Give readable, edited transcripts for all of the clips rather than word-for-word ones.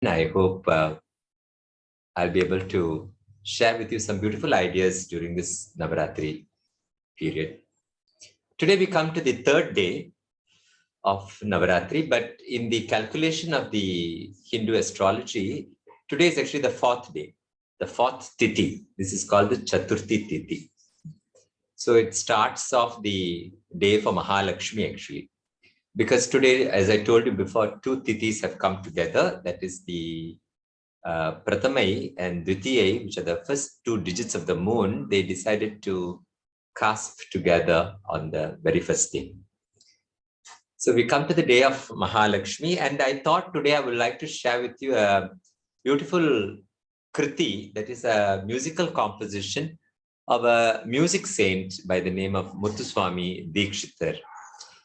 I hope I'll be able to share with you some beautiful ideas during this Navaratri period. Today we come to the third day of Navaratri, but in the calculation of the Hindu astrology, today is actually the fourth day, the fourth Tithi. This is called the Chaturthi Tithi. So it starts off the day for Mahalakshmi actually. Because today, as I told you before, two Tithis have come together. That is the Prathamai and Dvitiyai, which are the first two digits of the moon. They decided to clasp together on the very first day. So we come to the day of Mahalakshmi, and I thought today I would like to share with you a beautiful kriti, that is a musical composition of a music saint by the name of Muthuswami Dikshitar.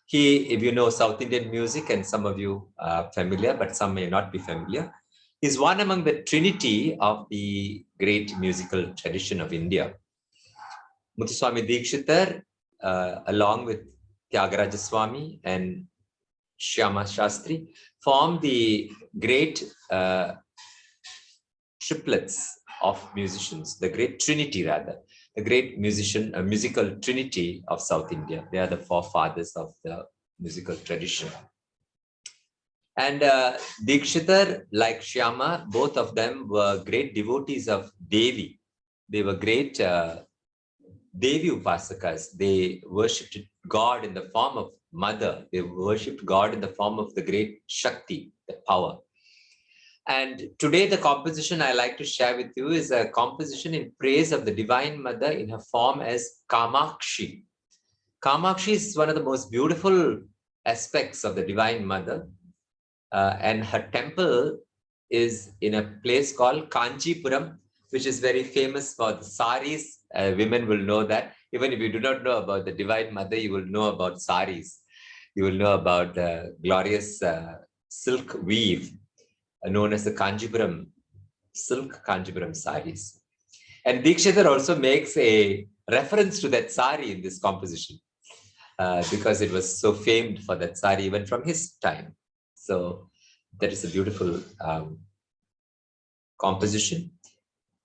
He, if you know South Indian music, and some of you are familiar, but some may not be familiar, is one among the trinity of the great musical tradition of India. Muthuswami Dikshitar, along with Tyagaraja Swami and Shyama Shastri, form the great triplets of musicians, the great trinity rather, the great musical trinity of South India. They are the forefathers of the musical tradition. And Dikshitar, like Shyama, both of them were great devotees of Devi. They were great Devi Upasakas. They worshipped God in the form of Mother. They worshipped God in the form of the great Shakti, the power. And today the composition I like to share with you is a composition in praise of the Divine Mother in her form as Kamakshi. Kamakshi is one of the most beautiful aspects of the Divine Mother. And her temple is in a place called Kanchipuram, which is very famous for the saris. Women will know that. Even if you do not know about the Divine Mother, you will know about saris. You will know about the glorious silk weave known as the Kanchipuram, silk Kanchipuram saris. And Dikshitar also makes a reference to that sari in this composition because it was so famed for that sari even from his time. So that is a beautiful composition.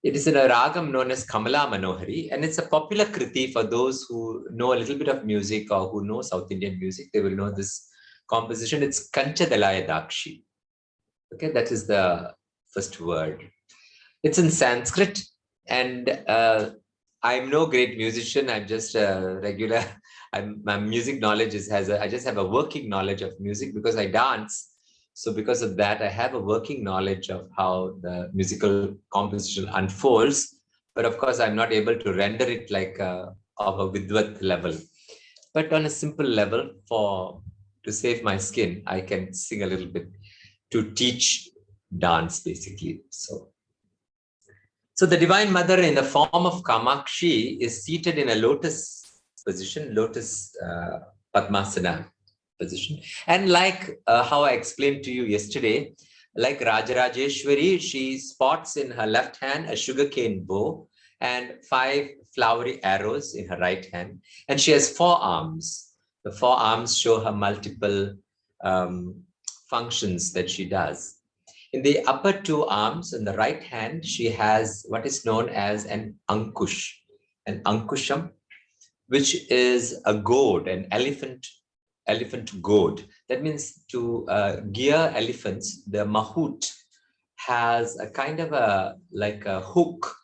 It is in a ragam known as Kamala Manohari, and it's a popular kriti for those who know a little bit of music or who know South Indian music. They will know this composition. It's Kanchadalaya Dakshi. Okay, that is the first word. It's in Sanskrit, and I'm no great musician. I'm just a regular. My music knowledge I just have a working knowledge of music because I dance. So because of that, I have a working knowledge of how the musical composition unfolds. But of course, I'm not able to render it like of a Vidvat level. But on a simple level, to save my skin, I can sing a little bit to teach dance, basically. So the Divine Mother in the form of Kamakshi is seated in a lotus position, lotus Padmasana position. And like how I explained to you yesterday, like Rajarajeshwari, she spots in her left hand a sugarcane bow and 5 flowery arrows in her right hand. And she has 4 arms. The 4 arms show her multiple functions that she does. In the upper 2 arms, in the right hand, she has what is known as an ankusham, which is a goad, an elephant goad. That means to gear elephants, the mahout has a kind of a hook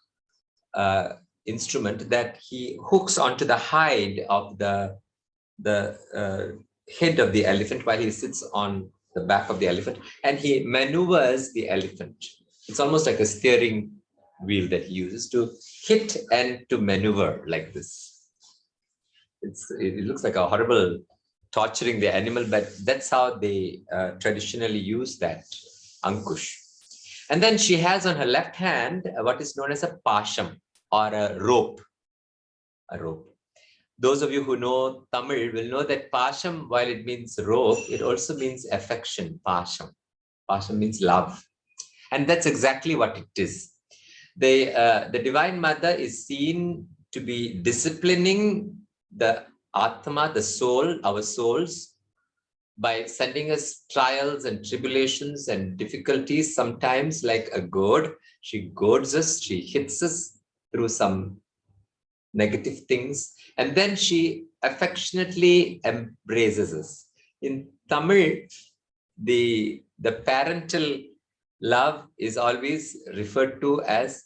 instrument that he hooks onto the hide of the head of the elephant while he sits on the back of the elephant, and he maneuvers the elephant. It's almost like a steering wheel that he uses to hit and to maneuver like this. It looks like a horrible torturing the animal, but that's how they traditionally use that ankush. And then she has on her left hand what is known as a pasham, or a rope. Those of you who know Tamil will know that pasham, while it means rope, it also means affection, pasham. Pasham means love. And that's exactly what it is. The Divine Mother is seen to be disciplining the Atma, the soul, our souls, by sending us trials and tribulations and difficulties, sometimes like a goad. She goads us, she hits us through some negative things, and then she affectionately embraces us. In Tamil, the parental love is always referred to as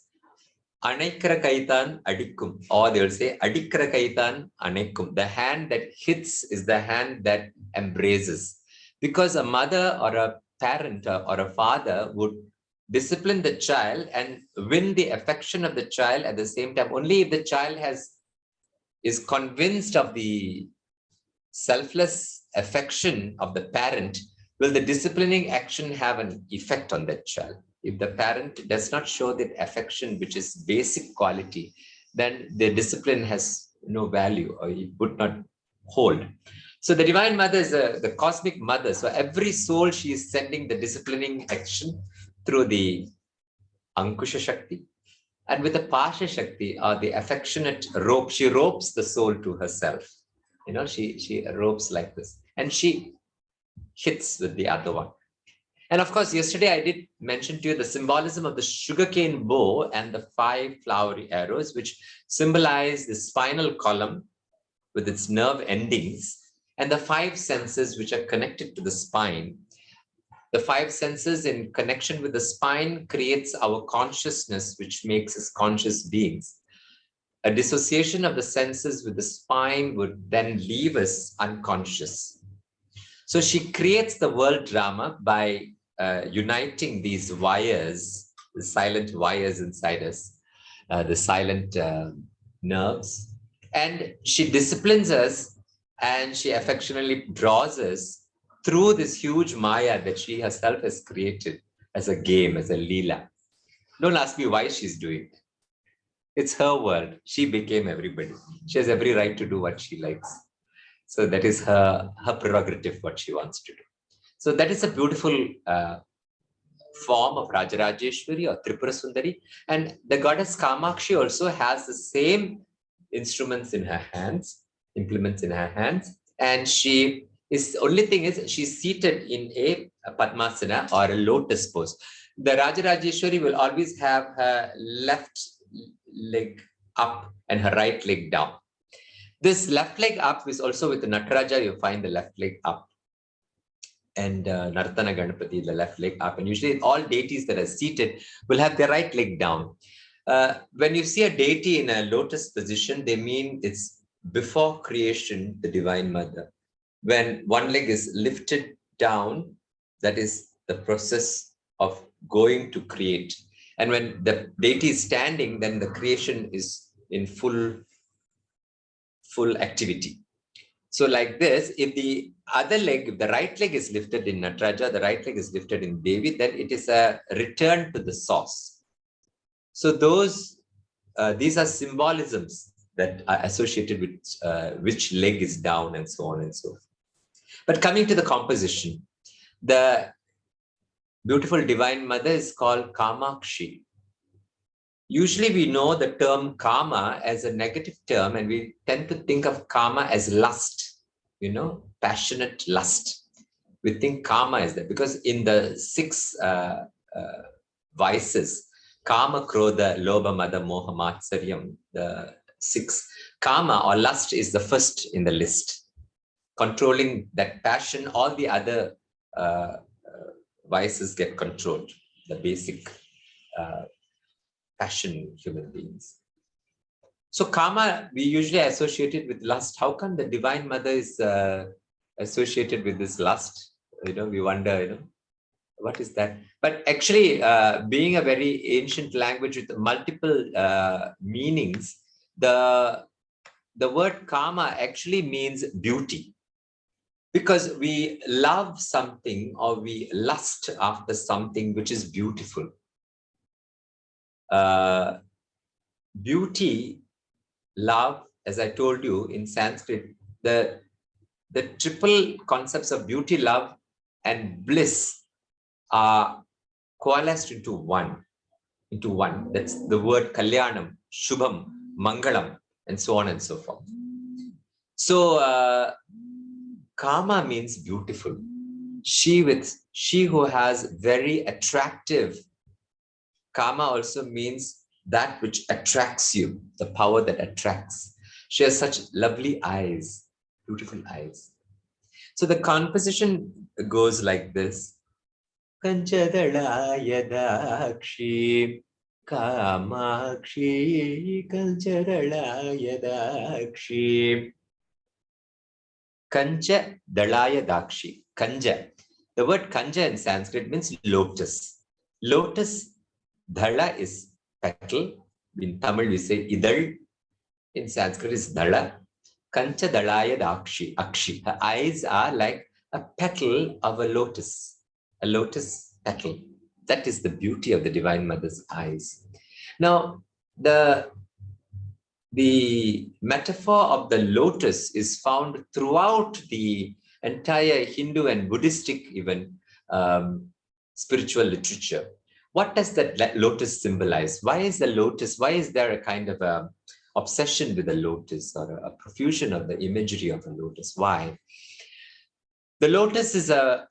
Anaikra kaitan adikkum, or they will say Adikra kaitan anaikum. The hand that hits is the hand that embraces. Because a mother or a parent or a father would discipline the child and win the affection of the child at the same time. Only if the child is convinced of the selfless affection of the parent will the disciplining action have an effect on that child. If the parent does not show that affection, which is basic quality, then the discipline has no value, or it would not hold. So the Divine Mother is the cosmic mother. So every soul, she is sending the disciplining action through the Ankusha Shakti. And with the Pasha Shakti, or the affectionate rope, she ropes the soul to herself. You know, she ropes like this. And she hits with the other one. And of course, yesterday I did mention to you the symbolism of the sugarcane bow and the 5 flowery arrows, which symbolize the spinal column with its nerve endings and the 5 senses which are connected to the spine. The 5 senses in connection with the spine creates our consciousness, which makes us conscious beings. A dissociation of the senses with the spine would then leave us unconscious. So she creates the world drama by uniting these wires, the silent wires inside us, the silent nerves, and she disciplines us and she affectionately draws us through this huge Maya that she herself has created as a game, as a Leela. Don't ask me why she's doing it. It's her world. She became everybody. She has every right to do what she likes. So that is her prerogative, what she wants to do. So that is a beautiful form of Rajarajeshwari or Tripura Sundari. And the goddess Kamakshi also has the same instruments in her hands, implements in her hands. And she is, only thing is, she's seated in a Padmasana or a lotus pose. The Rajarajeshwari will always have her left leg up and her right leg down. This left leg up is also with the Nataraja, you find the left leg up. And Nartana Ganapati, the left leg up. And usually all deities that are seated will have their right leg down. When you see a deity in a lotus position, they mean it's before creation, the Divine Mother. When one leg is lifted down, that is the process of going to create. And when the deity is standing, then the creation is in full activity. So like this, if the other leg, if the right leg is lifted in Nataraja, the right leg is lifted in Devi, then it is a return to the source. So these are symbolisms that are associated with which leg is down and so on and so forth. But coming to the composition, the beautiful Divine Mother is called Kamakshi. Usually we know the term kama as a negative term, and we tend to think of kama as lust, passionate lust. We think kama is that because in the 6 vices, kama, krodha, lobha, mada, moha, matsaryam, the 6, kama or lust is the first in the list. Controlling that passion, all the other vices get controlled, the basic passion human beings. So kama, we usually associate it with lust. How come the Divine Mother is associated with this lust? We wonder, what is that? But actually, being a very ancient language with multiple meanings, the word kama actually means beauty. Because we love something or we lust after something which is beautiful. Beauty, love, as I told you in Sanskrit, the triple concepts of beauty, love, and bliss are coalesced into one. That's the word Kalyanam, Shubham, Mangalam, and so on and so forth. So, Kama means beautiful. She who has very attractive, Kama also means that which attracts you, the power that attracts. She has such lovely eyes, beautiful eyes. So the composition goes like this. Kanchadalaya Dakshi, Kamakshi, Kanchadalaya Dakshi. Kanja Dalaya Dakshi. Kanja. The word Kanja in Sanskrit means lotus. Lotus, Dhala is petal. In Tamil we say Idal. In Sanskrit is Dhala. Kancha Dalaya Dakshi. Akshi. Her eyes are like a petal of a lotus petal. That is the beauty of the Divine Mother's eyes. Now, the metaphor of the lotus is found throughout the entire Hindu and Buddhistic even spiritual literature. What does that lotus symbolize? Why is the lotus, why is there a kind of a obsession with the lotus or a profusion of the imagery of a lotus? Why? The lotus is a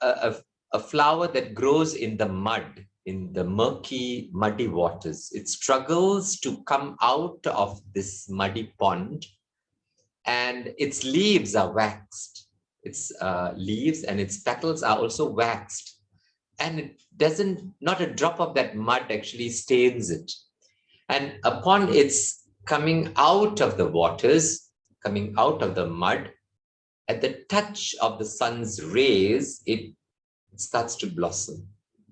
flower that grows in the mud, in the murky, muddy waters. It struggles to come out of this muddy pond, and its leaves are waxed. Its leaves and its petals are also waxed. And it doesn't, not a drop of that mud actually stains it. And upon its coming out of the waters, coming out of the mud, at the touch of the sun's rays, it starts to blossom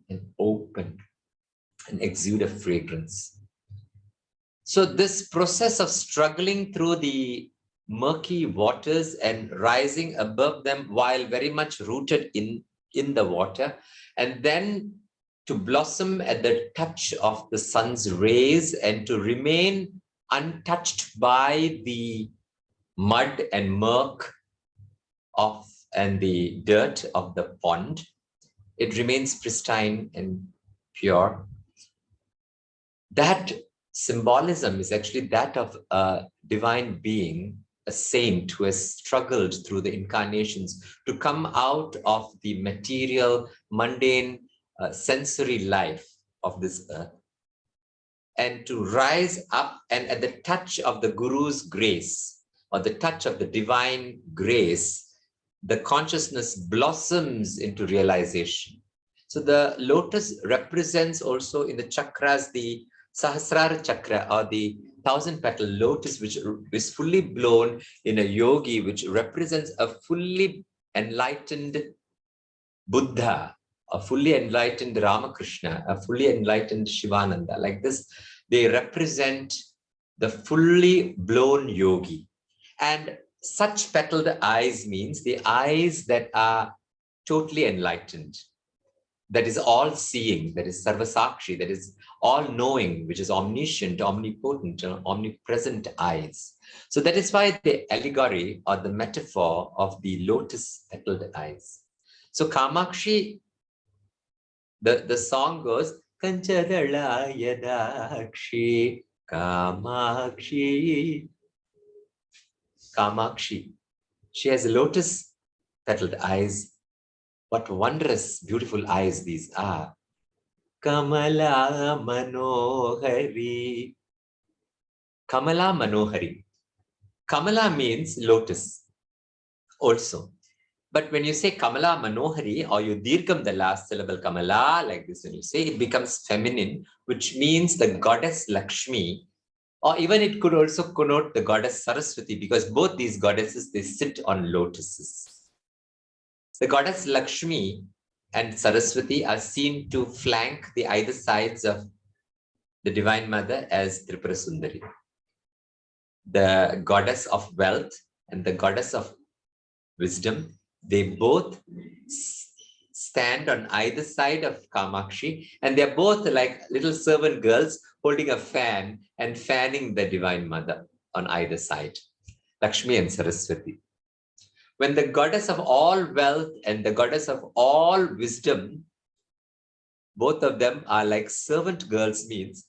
and open and exude a fragrance. So this process of struggling through the murky waters and rising above them while very much rooted in the water, and then to blossom at the touch of the sun's rays and to remain untouched by the mud and murk and the dirt of the pond. It remains pristine and pure. That symbolism is actually that of a divine being, a saint who has struggled through the incarnations to come out of the material, mundane, sensory life of this earth and to rise up, and at the touch of the Guru's grace or the touch of the divine grace, the consciousness blossoms into realization. So the lotus represents also in the chakras the Sahasrara chakra, or the 1,000-petal lotus, which is fully blown in a yogi, which represents a fully enlightened Buddha, a fully enlightened Ramakrishna, a fully enlightened Shivananda. Like this, they represent the fully blown yogi. And such petaled eyes means the eyes that are totally enlightened, that is all-seeing, that is sarvasakshi, that is all-knowing, which is omniscient, omnipotent, omnipresent eyes. So that is why the allegory or the metaphor of the lotus-petaled eyes. So Kamakshi, the song goes, Kanchadalaya Dakshi, Kamakshi. Kamakshi. She has lotus-petaled eyes. What wondrous, beautiful eyes these are. Kamala Manohari. Kamala Manohari. Kamala means lotus also. But when you say Kamala Manohari, or you dirgham the last syllable Kamala, like this when you say, it becomes feminine, which means the goddess Lakshmi, or even it could also connote the goddess Saraswati, because both these goddesses, they sit on lotuses. The goddess Lakshmi and Saraswati are seen to flank the either sides of the Divine Mother as Tripura Sundari. The goddess of wealth and the goddess of wisdom, they both stand on either side of Kamakshi, and they're both like little servant girls holding a fan and fanning the Divine Mother on either side, Lakshmi and Saraswati. When the goddess of all wealth and the goddess of all wisdom, both of them are like servant girls, means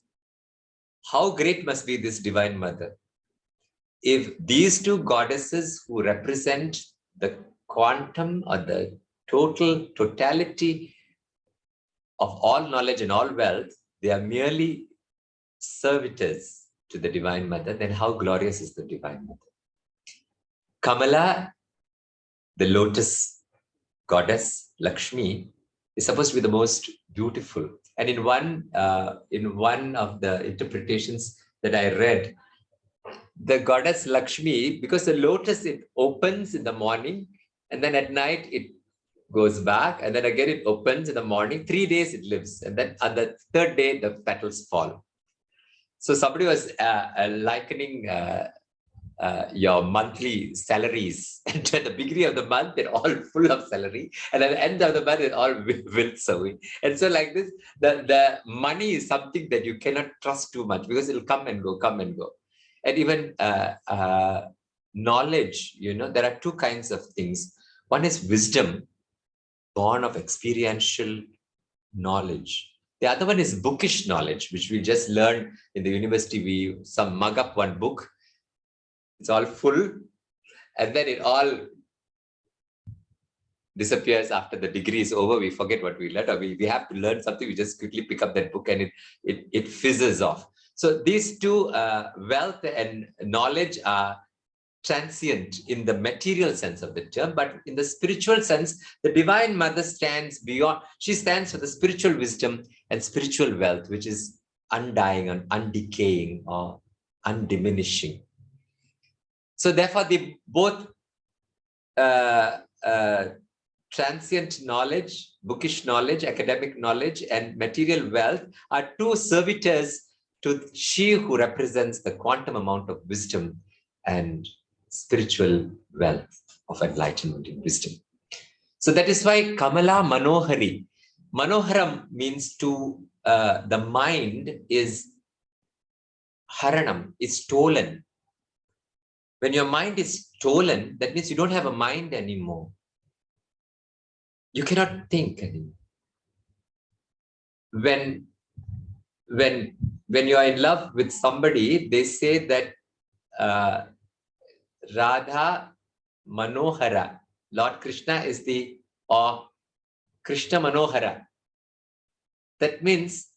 how great must be this Divine Mother if these two goddesses who represent the quantum or the totality of all knowledge and all wealth, they are merely servitors to the Divine Mother, then how glorious is the Divine Mother? Kamala, the lotus goddess, Lakshmi, is supposed to be the most beautiful. And in one of the interpretations that I read, the goddess Lakshmi, because the lotus, it opens in the morning and then at night it goes back and then again it opens in the morning. 3 days it lives, and then on the third day the petals fall. So somebody was likening your monthly salaries, and at the beginning of the month they're all full of salary, and at the end of the month it's all wilts away. And so like this, the money is something that you cannot trust too much, because it'll come and go. And even knowledge, there are two kinds of things. One is wisdom, born of experiential knowledge. The other one is bookish knowledge, which we just learned in the university. We mug up one book, it's all full, and then it all disappears after the degree is over. We forget what we learned, or we have to learn something, we just quickly pick up that book and it fizzes off. So these two, wealth and knowledge, are transient in the material sense of the term, but in the spiritual sense, the Divine Mother stands beyond. She stands for the spiritual wisdom and spiritual wealth, which is undying and undecaying or undiminishing. So therefore, the both transient knowledge, bookish knowledge, academic knowledge, and material wealth are two servitors to she who represents the quantum amount of wisdom and spiritual wealth of enlightenment and wisdom. So that is why Kamala Manohari. Manoharam means to, the mind is haranam, is stolen. When your mind is stolen, that means you don't have a mind anymore. You cannot think anymore. When you are in love with somebody, they say that Radha Manohara, Lord Krishna is or Krishna Manohara. That means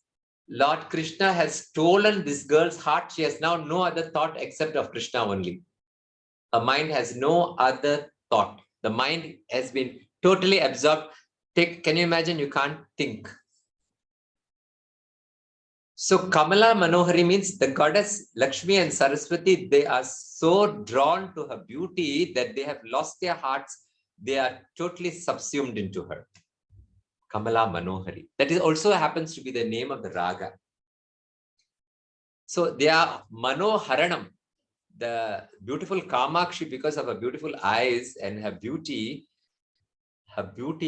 Lord Krishna has stolen this girl's heart. She has now no other thought except of Krishna only. Her mind has no other thought. The mind has been totally absorbed. Can you imagine? You can't think. So Kamala Manohari means the goddess Lakshmi and Saraswati, they are so drawn to her beauty that they have lost their hearts. They are totally subsumed into her. Kamala Manohari. That is also happens to be the name of the raga. So they are Manoharanam. The beautiful Kamakshi, because of her beautiful eyes and her beauty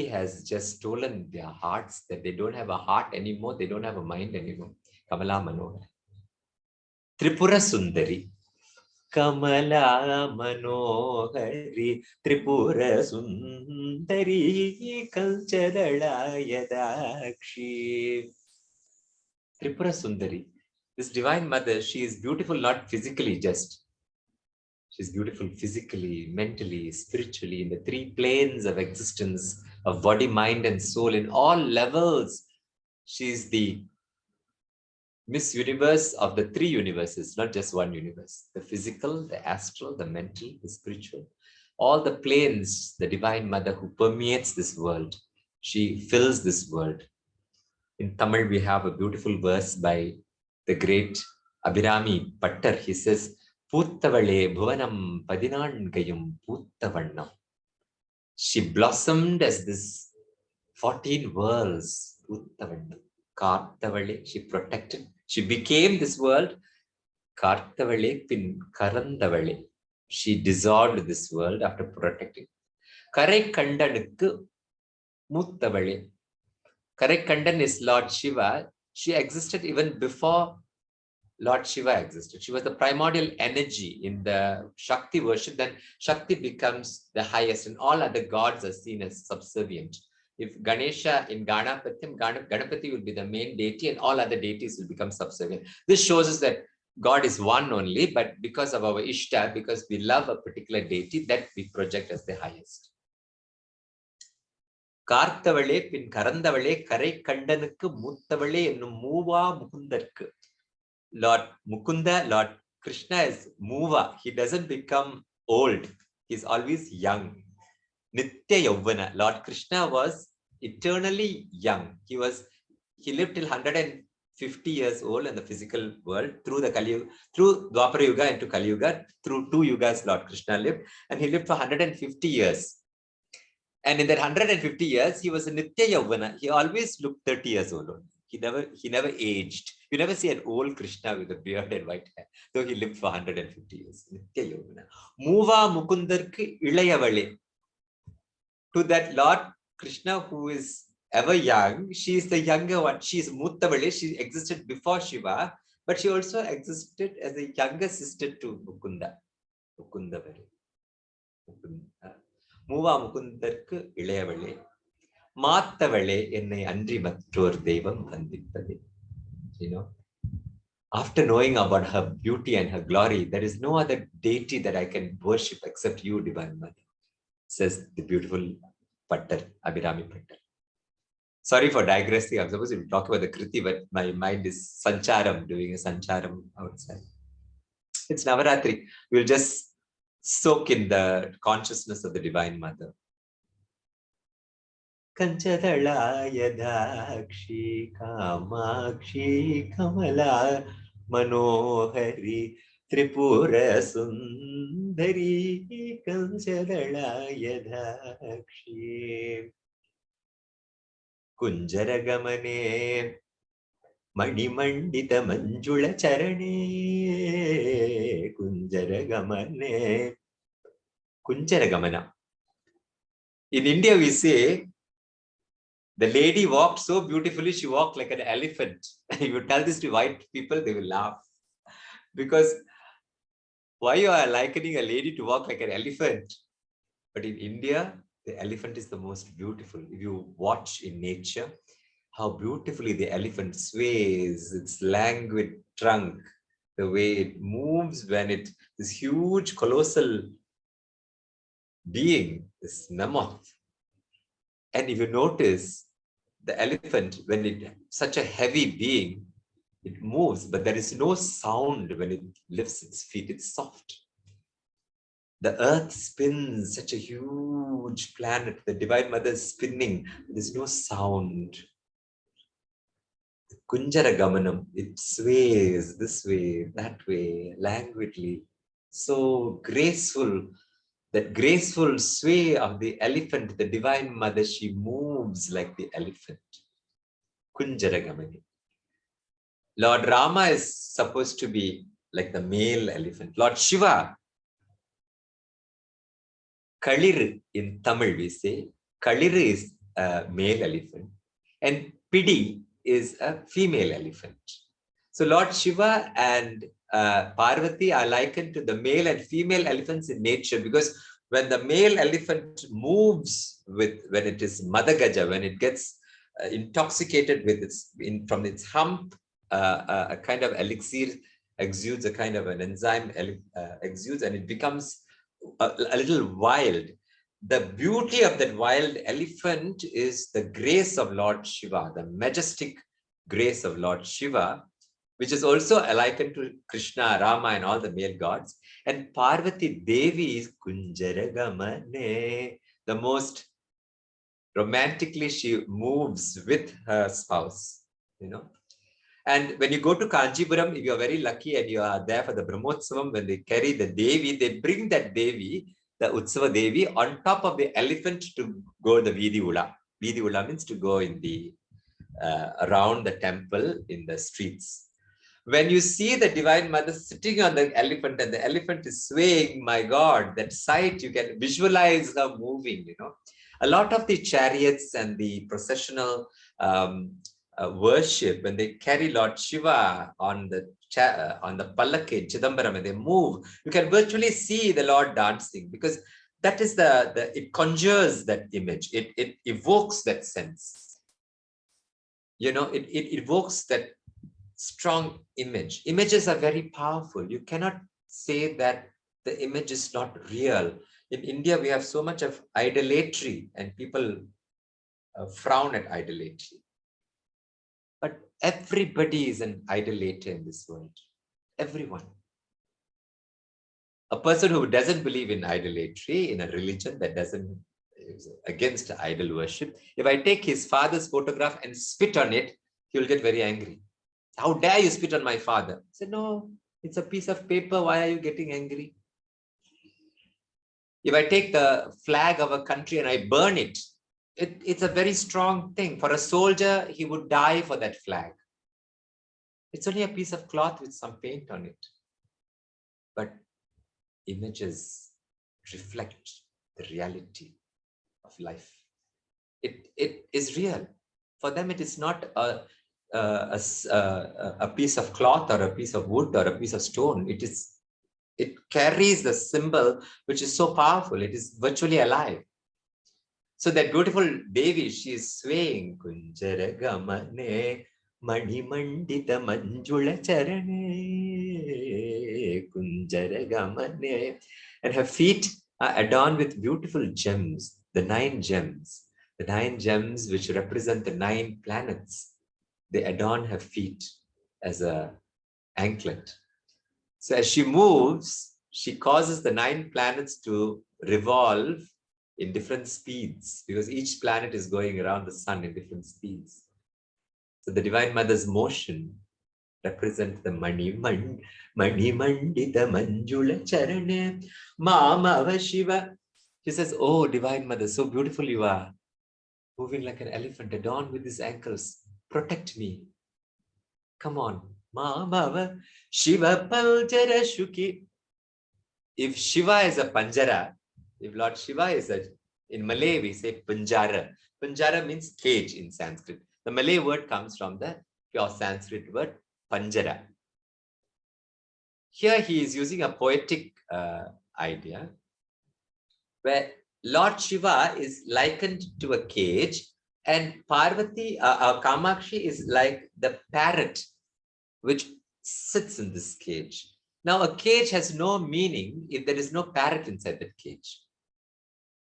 has just stolen their hearts, that they don't have a heart anymore, they don't have a mind anymore. Kamala Manohari. Tripura Sundari. Kamala Manohari, Tripura Sundari, Kalchadala Yadakshi. Tripura Sundari. This Divine Mother, she is beautiful not physically just. She's beautiful physically, mentally, spiritually, in the three planes of existence of body, mind, and soul, in all levels. She's the Miss Universe of the three universes, not just one universe. The physical, the astral, the mental, the spiritual. All the planes, the Divine Mother who permeates this world. She fills this world. In Tamil, we have a beautiful verse by the great Abhirami Pattar. He says, Poottavale Bhuvanam Padinangayum Poottavannam. She blossomed as this 14 worlds. Poottavannam. Kartavale, she protected. She became this world. Kartavale pin Karandavale. She dissolved this world after protecting. Karai Kandanukku Muttavale. Karai Kandan is Lord Shiva. She existed even before Lord Shiva existed. She was the primordial energy in the Shakti worship. Then Shakti becomes the highest, and all other gods are seen as subservient. If Ganesha in Ganapatham, Ganapati will be the main deity, and all other deities will become subservient. This shows us that God is one only, but because of our Ishta, because we love a particular deity, that we project as the highest. கார்த்தவளே பின் கறந்தவளே கரை கண்டனுக்கு மூத்தவளே என்னும் மூவா முகுந்தற்கு. Lord Mukunda, Lord Krishna is Muva. He doesn't become old. He's always young. Nitya Yavana. Lord Krishna was eternally young. He lived till 150 years old in the physical world through the Kali Yuga, through Dwapara Yuga into Kali Yuga. Through 2 yugas Lord Krishna lived, and he lived for 150 years. And in that 150 years, he was a Nitya Yavana. He always looked 30 years old. He never aged. You never see an old Krishna with a beard and white hair, though he lived for 150 years. Nitya Yavana. Muva Mukundarku Ilayavale. To that Lord Krishna who is ever young, she is the younger one. She is Muttavale. She existed before Shiva, but she also existed as a younger sister to Mukunda. Mukundavale. Muva Mukundarku Ilayavale. Mattavale ennai andri mattor devam vandipade. You know, after knowing about her beauty and her glory, there is no other deity that I can worship except you, Divine Mother, says the beautiful Pattar, Abhirami Pattar. Sorry for digressing. I'm supposed to talk about the Kriti, but my mind is sancharam, doing a sancharam outside. It's Navaratri. We'll just soak in the consciousness of the Divine Mother. Kanchadalaya Kamakshi Kamala Manohari Tripura Sundari Kanchadalaya Kunjaragamane Manimandita Manjula Charane Kunjaragamana. In India, we say the lady walked so beautifully, she walked like an elephant. You tell this to white people, they will laugh. Because why you are likening a lady to walk like an elephant? But in India, the elephant is the most beautiful. If you watch in nature, how beautifully the elephant sways, its languid trunk, the way it moves when this huge, colossal being, this mammoth. And if you notice, the elephant, when such a heavy being, it moves, but there is no sound when it lifts its feet. It's soft. The earth spins, such a huge planet. The Divine Mother is spinning. There's no sound. Kunjara Gamanam, it sways this way, that way, languidly. So graceful. That graceful sway of the elephant, the Divine Mother, she moves like the elephant. Kunjaragamani. Lord Rama is supposed to be like the male elephant. Lord Shiva, Kalir in Tamil we say, Kalir is a male elephant and Pidi is a female elephant. So Lord Shiva and Parvati are likened to the male and female elephants in nature, because when the male elephant moves when it is Madagaja, when it gets intoxicated with from its hump, a kind of elixir exudes, a kind of an enzyme exudes, and it becomes a little wild. The beauty of that wild elephant is the grace of Lord Shiva, the majestic grace of Lord Shiva, which is also likened to Krishna, Rama, and all the male gods. And Parvati Devi is Kunjaragamane, the most romantically she moves with her spouse, you know. And when you go to Kanjipuram, if you are very lucky and you are there for the Brahmotsavam, when they carry the Devi, they bring that Devi, the Utsava Devi, on top of the elephant to go the Vidhi Ula. Vidhi Ula means to go in the around the temple in the streets. When you see the Divine Mother sitting on the elephant and the elephant is swaying, my God, that sight, you can visualize her moving, you know. A lot of the chariots and the processional worship, when they carry Lord Shiva on the Pallaki in Chidambaram and they move, you can virtually see the Lord dancing, because that is it conjures that image. It evokes that sense. You know, it evokes that strong image. Images are very powerful. You cannot say that the image is not real. In India, we have so much of idolatry, and people frown at idolatry. But everybody is an idolater in this world. Everyone. A person who doesn't believe in idolatry, in a religion that doesn't is against idol worship, if I take his father's photograph and spit on it, he will get very angry. How dare you spit on my father? I said, no, it's a piece of paper. Why are you getting angry? If I take the flag of a country and I burn it, it's a very strong thing. For a soldier, he would die for that flag. It's only a piece of cloth with some paint on it. But images reflect the reality of life. It is real. For them, it is not a piece of cloth or a piece of wood or a piece of stone. It carries the symbol which is so powerful. It is virtually alive. So that beautiful Devi, she is swaying. Kunjara gamane mani mandita manjula charane. Kunjara gamane. And her feet are adorned with beautiful gems, the 9 gems. The 9 gems which represent the 9 planets. They adorn her feet as a anklet. So as she moves, she causes the 9 planets to revolve in different speeds, because each planet is going around the sun in different speeds. So the Divine Mother's motion represents the Mani Mandita Manjula Charane Mama Shiva. She says, oh, Divine Mother, so beautiful you are, moving like an elephant, adorned with these ankles. Protect me. Come on. Mama Shiva Panjara Shuki. If Shiva is a Panjara, if Lord Shiva is in Malay, we say Panjara. Panjara means cage in Sanskrit. The Malay word comes from the pure Sanskrit word Panjara. Here he is using a poetic idea where Lord Shiva is likened to a cage and Parvati, Kamakshi is like the parrot which sits in this cage. Now, a cage has no meaning if there is no parrot inside that cage.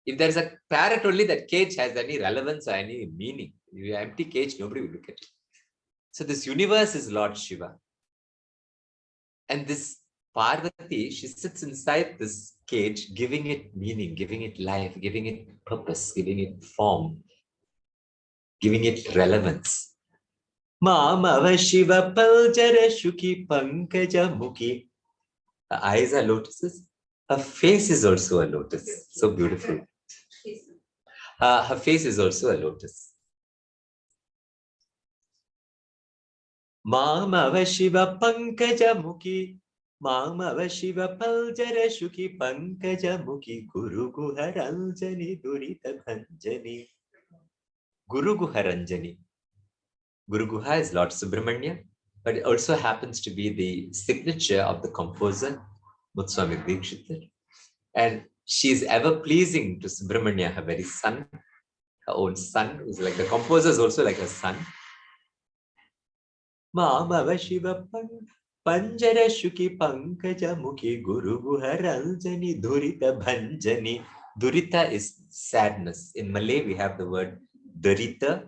If there is a parrot only, that cage has any relevance or any meaning. If you have an empty cage, nobody will look at it. So this universe is Lord Shiva. And this Parvati, she sits inside this cage, giving it meaning, giving it life, giving it purpose, giving it form, giving it relevance. Mama Shiva Paljara Shuki Pankaja Mukhi. Her eyes are lotuses. Her face is also a lotus. So beautiful. Her face is also a lotus. Mama Shiva Pankaja Mukhi. Mama Shiva Paljara Shuki Pankaja Mukhi. Guru Guharanjani Durita Bhanjani. Guru Guharanjani. Guru Guha is Lord Subramanya, but it also happens to be the signature of the composer, Mutswami Dikshitar. And she is ever pleasing to Subramanya, her very son, her own son, who's like the composer is also like her son. Mama Shiva Panjara Shuki Pankaja Mukhi Guru Guharanjani Durita Bhanjani. Durita is sadness. In Malay, we have the word Durita.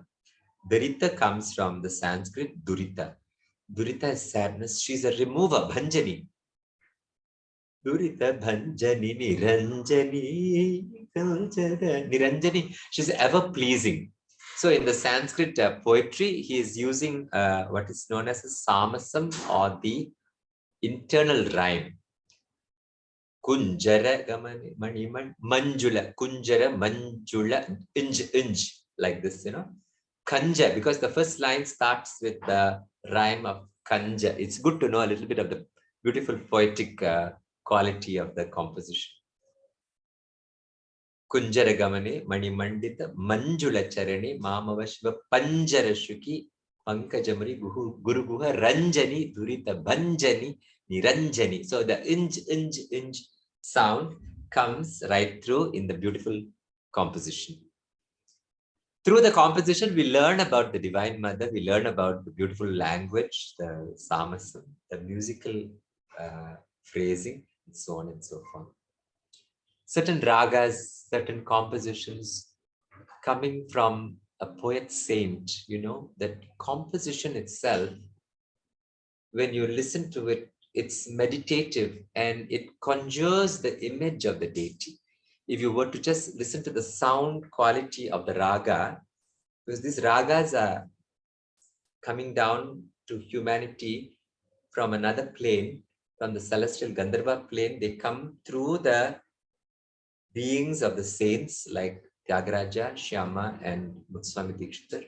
Durita comes from the Sanskrit Durita. Durita is sadness. She's a remover, Bhanjani. Durita Bhanjani Niranjani. Niranjani. She's ever pleasing. So in the Sanskrit poetry, he is using what is known as a samasam or the internal rhyme. Kunjara gamani mani manjula. Kunjara manjula inj like this, Kanja, because the first line starts with the rhyme of Kanja. It's good to know a little bit of the beautiful poetic quality of the composition. Kunjara gamane mani mandita manjula charane mamava shiva panjara shuki pankajamari guru guha ranjani durita bhanjani niranjani. So the inj sound comes right through in the beautiful composition. Through the composition, we learn about the Divine Mother, we learn about the beautiful language, the samasam, the musical phrasing, and so on and so forth. Certain ragas, certain compositions coming from a poet saint, that composition itself, when you listen to it, it's meditative and it conjures the image of the deity. If you were to just listen to the sound quality of the raga, because these ragas are coming down to humanity from another plane, from the celestial Gandharva plane, they come through the beings of the saints like Tyagaraja, Shyama, and Mutswami Dikshitar.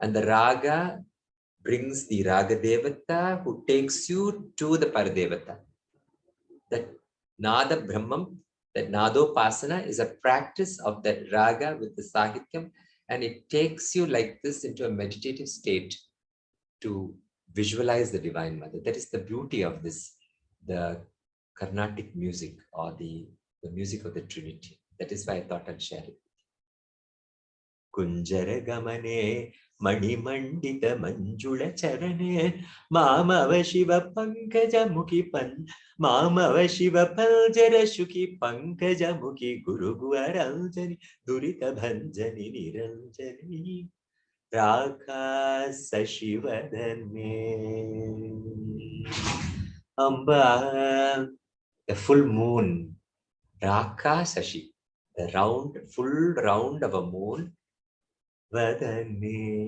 And the raga brings the raga devata who takes you to the paradevata. That nada brahmam, that nadopasana is a practice of that raga with the sahityam, and it takes you like this into a meditative state to visualize the Divine Mother. That is the beauty of this, the Carnatic music, or the music of the Trinity. That is why I thought I'd share it. Kunjara gamane mani mandita manjula charane mamava shiva pankaja mukhi pan mamava shiva paljara shuki pankaja mukhi guru guaraljani durita bhanjani niranjani Raka Sashivadane. Amba, the full moon. Raka Sashi, the full round of a moon. Vadane.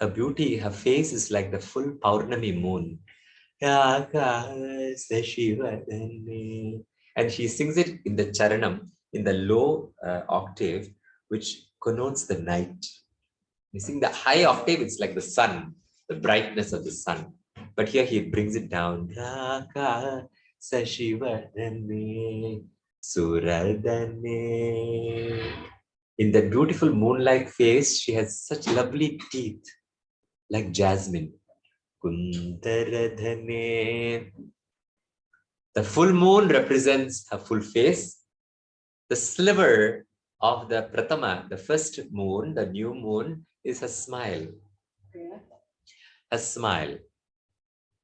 Her beauty, her face is like the full Paurnami moon. Raka Sashivadane. And she sings it in the charanam, in the low octave, which connotes the night. You sing the high octave, it's like the sun, the brightness of the sun. But here he brings it down. Raka Sashivadane Suradane. In that beautiful moonlight face, she has such lovely teeth, like jasmine. Kundaradhane. The full moon represents her full face. The sliver of the Pratama, the first moon, the new moon, is a smile. Yeah. A smile.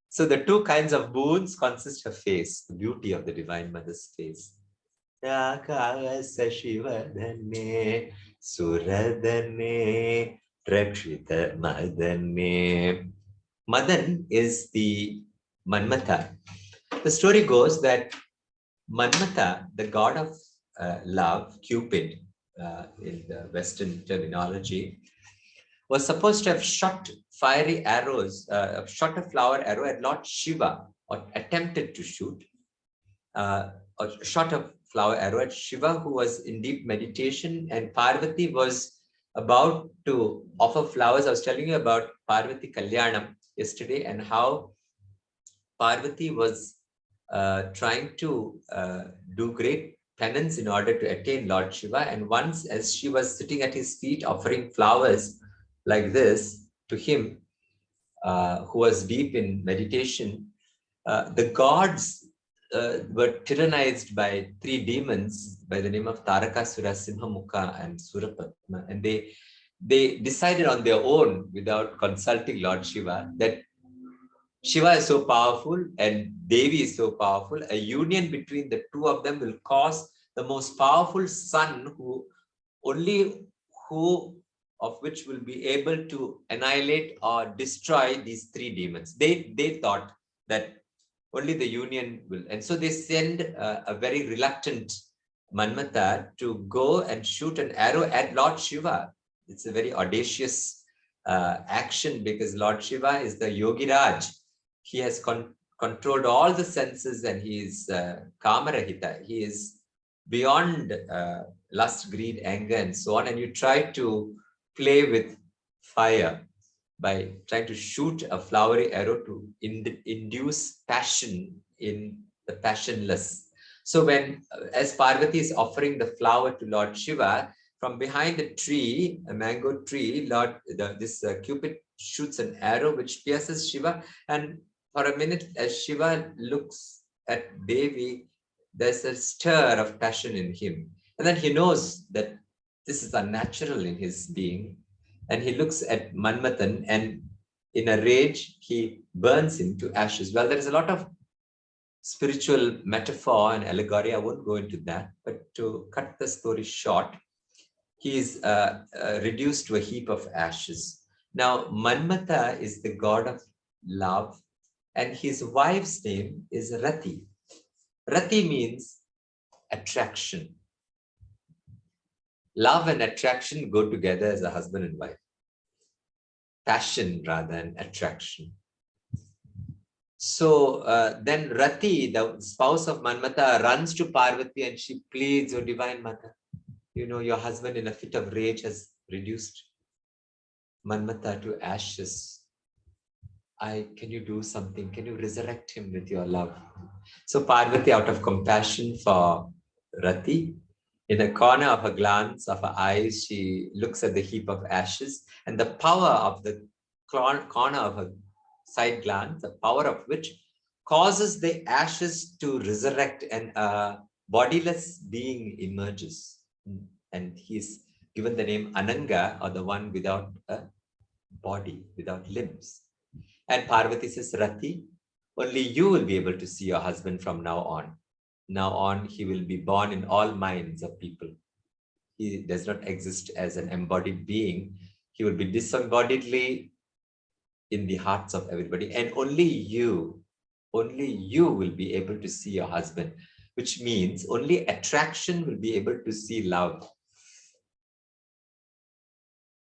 So the two kinds of moons consist of face, the beauty of the Divine Mother's face. Shivadane, Suradane, Rakshita Madane. Madan is the Manmatha. The story goes that Manmatha, the god of love, Cupid, in the Western terminology, was supposed to have shot fiery arrows, shot a flower arrow at Lord Shiva, or attempted to shoot, or shot a flower arrow at Shiva, who was in deep meditation, and Parvati was about to offer flowers. I was telling you about Parvati Kalyanam yesterday, and how Parvati was trying to do great penance in order to attain Lord Shiva. And once, as she was sitting at his feet offering flowers like this to him, who was deep in meditation, the gods were tyrannized by three demons by the name of Tarakasura, Simhamukha, and Surapatma. And they decided on their own, without consulting Lord Shiva, that Shiva is so powerful and Devi is so powerful. A union between the two of them will cause the most powerful sun, who of which will be able to annihilate or destroy these three demons. They thought that only the union will. And so they send a very reluctant Manmatha to go and shoot an arrow at Lord Shiva. It's a very audacious action, because Lord Shiva is the Yogiraj. He has controlled all the senses, and he is Kamarahita. He is beyond lust, greed, anger, and so on. And you try to play with fire by trying to shoot a flowery arrow to induce passion in the passionless. So when, as Parvati is offering the flower to Lord Shiva, from behind the tree, a mango tree, this Cupid shoots an arrow which pierces Shiva. And for a minute, as Shiva looks at Devi, there's a stir of passion in him. And then he knows that this is unnatural in his being. And he looks at Manmathan, and in a rage, he burns him to ashes. Well, there is a lot of spiritual metaphor and allegory. I won't go into that. But to cut the story short, he is reduced to a heap of ashes. Now, Manmatha is the god of love, and his wife's name is Rati. Rati means attraction. Love and attraction go together as a husband and wife. Passion rather than attraction. So then Rati, the spouse of Manmatha, runs to Parvati and she pleads, "Oh, Divine Mother, you know, your husband in a fit of rage has reduced Manmatha to ashes. Can you do something? Can you resurrect him with your love?" So Parvati, out of compassion for Rati, in a corner of her glance of her eyes, she looks at the heap of ashes, and the power of the corner of her side glance, the power of which causes the ashes to resurrect, and a bodiless being emerges. And he's given the name Ananga, or the one without a body, without limbs. And Parvati says, "Rati, only you will be able to see your husband from now on. Now on, he will be born in all minds of people. He does not exist as an embodied being. He will be disembodiedly in the hearts of everybody. And only you will be able to see your husband," which means only attraction will be able to see love.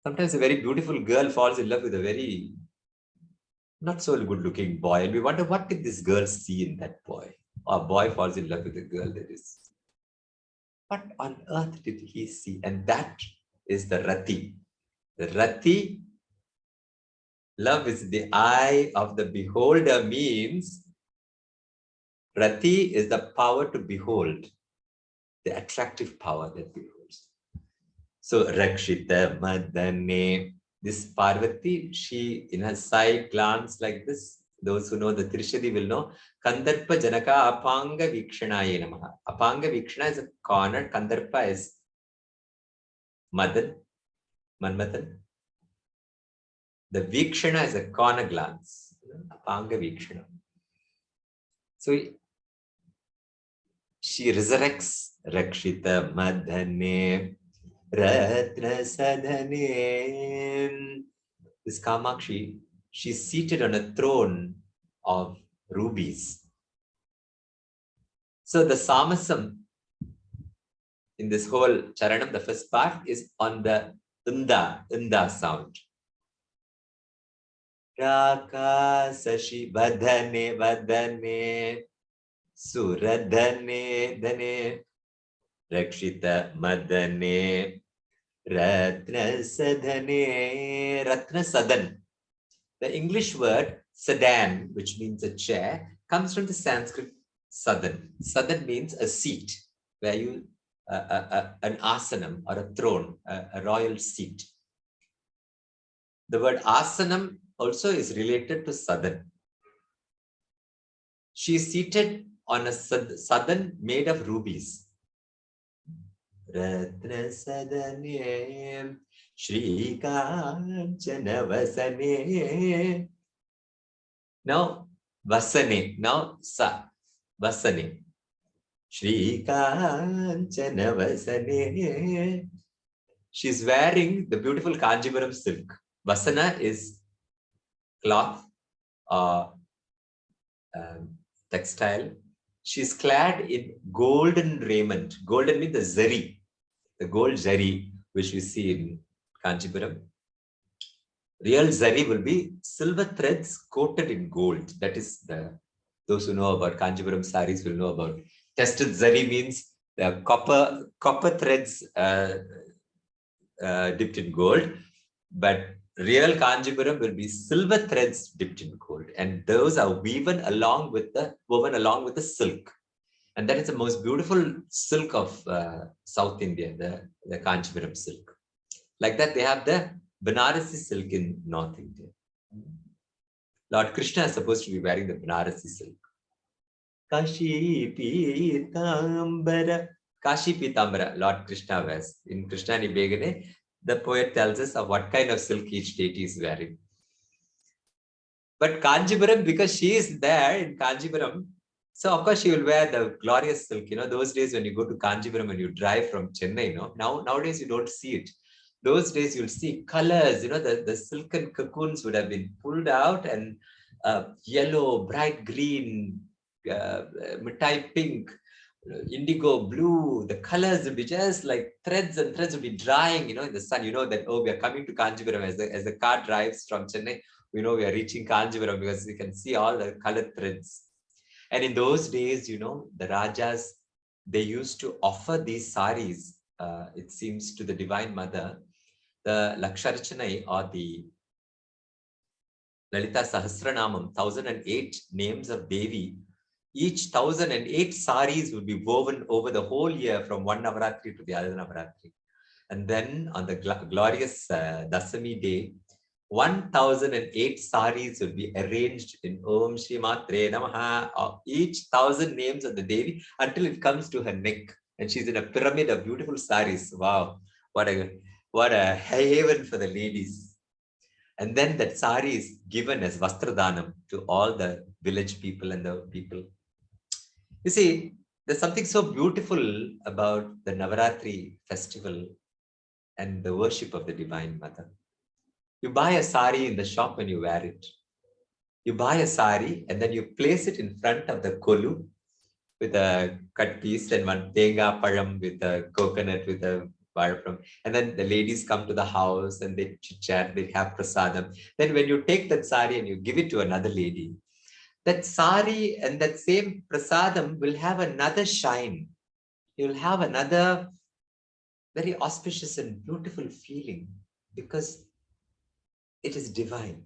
Sometimes a very beautiful girl falls in love with a very not so good looking boy, and we wonder, what did this girl see in that boy? Or a boy falls in love with a girl, that is, what on earth did he see? And that is the Rati. The Rati, love is the eye of the beholder, means Rati is the power to behold, the attractive power that beholds. So Rakshita Madane, this Parvati, she in her side glance like this. Those who know the Trishadi will know. Kandarpa Janaka Apanga Vikshanaye Namaha. Apanga Vikshana is a corner. Kandarpa is Madan, Manmatan. The Vikshana is a corner glance. Apanga Vikshana. So she resurrects Rakshita Madhane Ratna Sadhane. This Kamakshi, she's seated on a throne of rubies. So the samasam in this whole charanam, the first part, is on the unda sound. Raka sashi vadhane vadhane suradhane dhane rakshita madhane ratna sadhane. Ratna sadan. The English word sadan, which means a chair, comes from the Sanskrit sadan. Sadan means a seat, where you, an asanam or a throne, a royal seat. The word asanam also is related to sadan. She is seated on a sadan made of rubies. Ratna sadane Shri Kanchana Vasane. Now, Vasane. Now, Vasane. Shri Kanchana Vasane. She's wearing the beautiful Kanjivaram silk. Vasana is cloth or textile. She's clad in golden raiment. Golden means the zari, the gold zari, which we see in Kanchipuram. Real zari will be silver threads coated in gold. That is those who know about Kanchipuram saris will know about. Tested zari means the copper threads dipped in gold, but real Kanchipuram will be silver threads dipped in gold, and those are woven along with the silk. And that is the most beautiful silk of South India, the Kanchipuram silk. Like that, they have the Banarasi silk in North India. Lord Krishna is supposed to be wearing the Banarasi silk. Kashi Pitambara, Lord Krishna wears. In Krishna Ni Begane, the poet tells us of what kind of silk each deity is wearing. But Kanchipuram, because she is there in Kanchipuram, So of course she will wear the glorious silk. Those days when you go to Kanjipuram and you drive from Chennai, nowadays you don't see it. Those days you'll see colors, the silken cocoons would have been pulled out, and yellow, bright green, mithai pink, indigo blue, the colors will be just like threads, and threads will be drying, in the sun. That, oh, we are coming to Kanjipuram. As the car drives from Chennai, we know we are reaching Kanjipuram because we can see all the colored threads. And in those days, the Rajas, they used to offer these saris, it seems, to the Divine Mother, the Laksharchanai, or the Lalita Sahasranamam, 1008 names of Devi. Each 1008 saris would be woven over the whole year from one Navaratri to the other Navaratri. And then on the glorious Dasami day, 1008 saris will be arranged in Om Shri Matre Namaha, of each 1000 names of the Devi, until it comes to her neck. And she's in a pyramid of beautiful saris. Wow, what a haven for the ladies. And then that sari is given as Vastradhanam to all the village people and the people. You see, there's something so beautiful about the Navaratri festival and the worship of the Divine Mother. You buy a sari in the shop and you wear it. You buy a sari and then you place it in front of the kolu with a cut piece and one tenga param with a coconut with a varapram. And then the ladies come to the house and they chit-chat, they have prasadam. Then when you take that sari and you give it to another lady, that sari and that same prasadam will have another shine. You'll have another very auspicious and beautiful feeling because it is divine.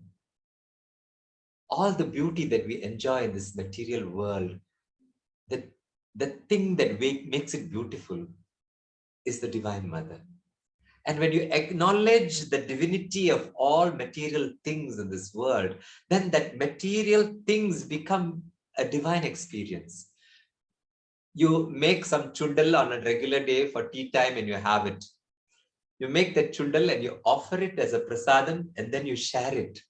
All the beauty that we enjoy in this material world, the thing that makes it beautiful is the Divine Mother. And when you acknowledge the divinity of all material things in this world, then that material things become a divine experience. You make some chundal on a regular day for tea time and you have it. You make that chundal and you offer it as a prasadam and then you share it.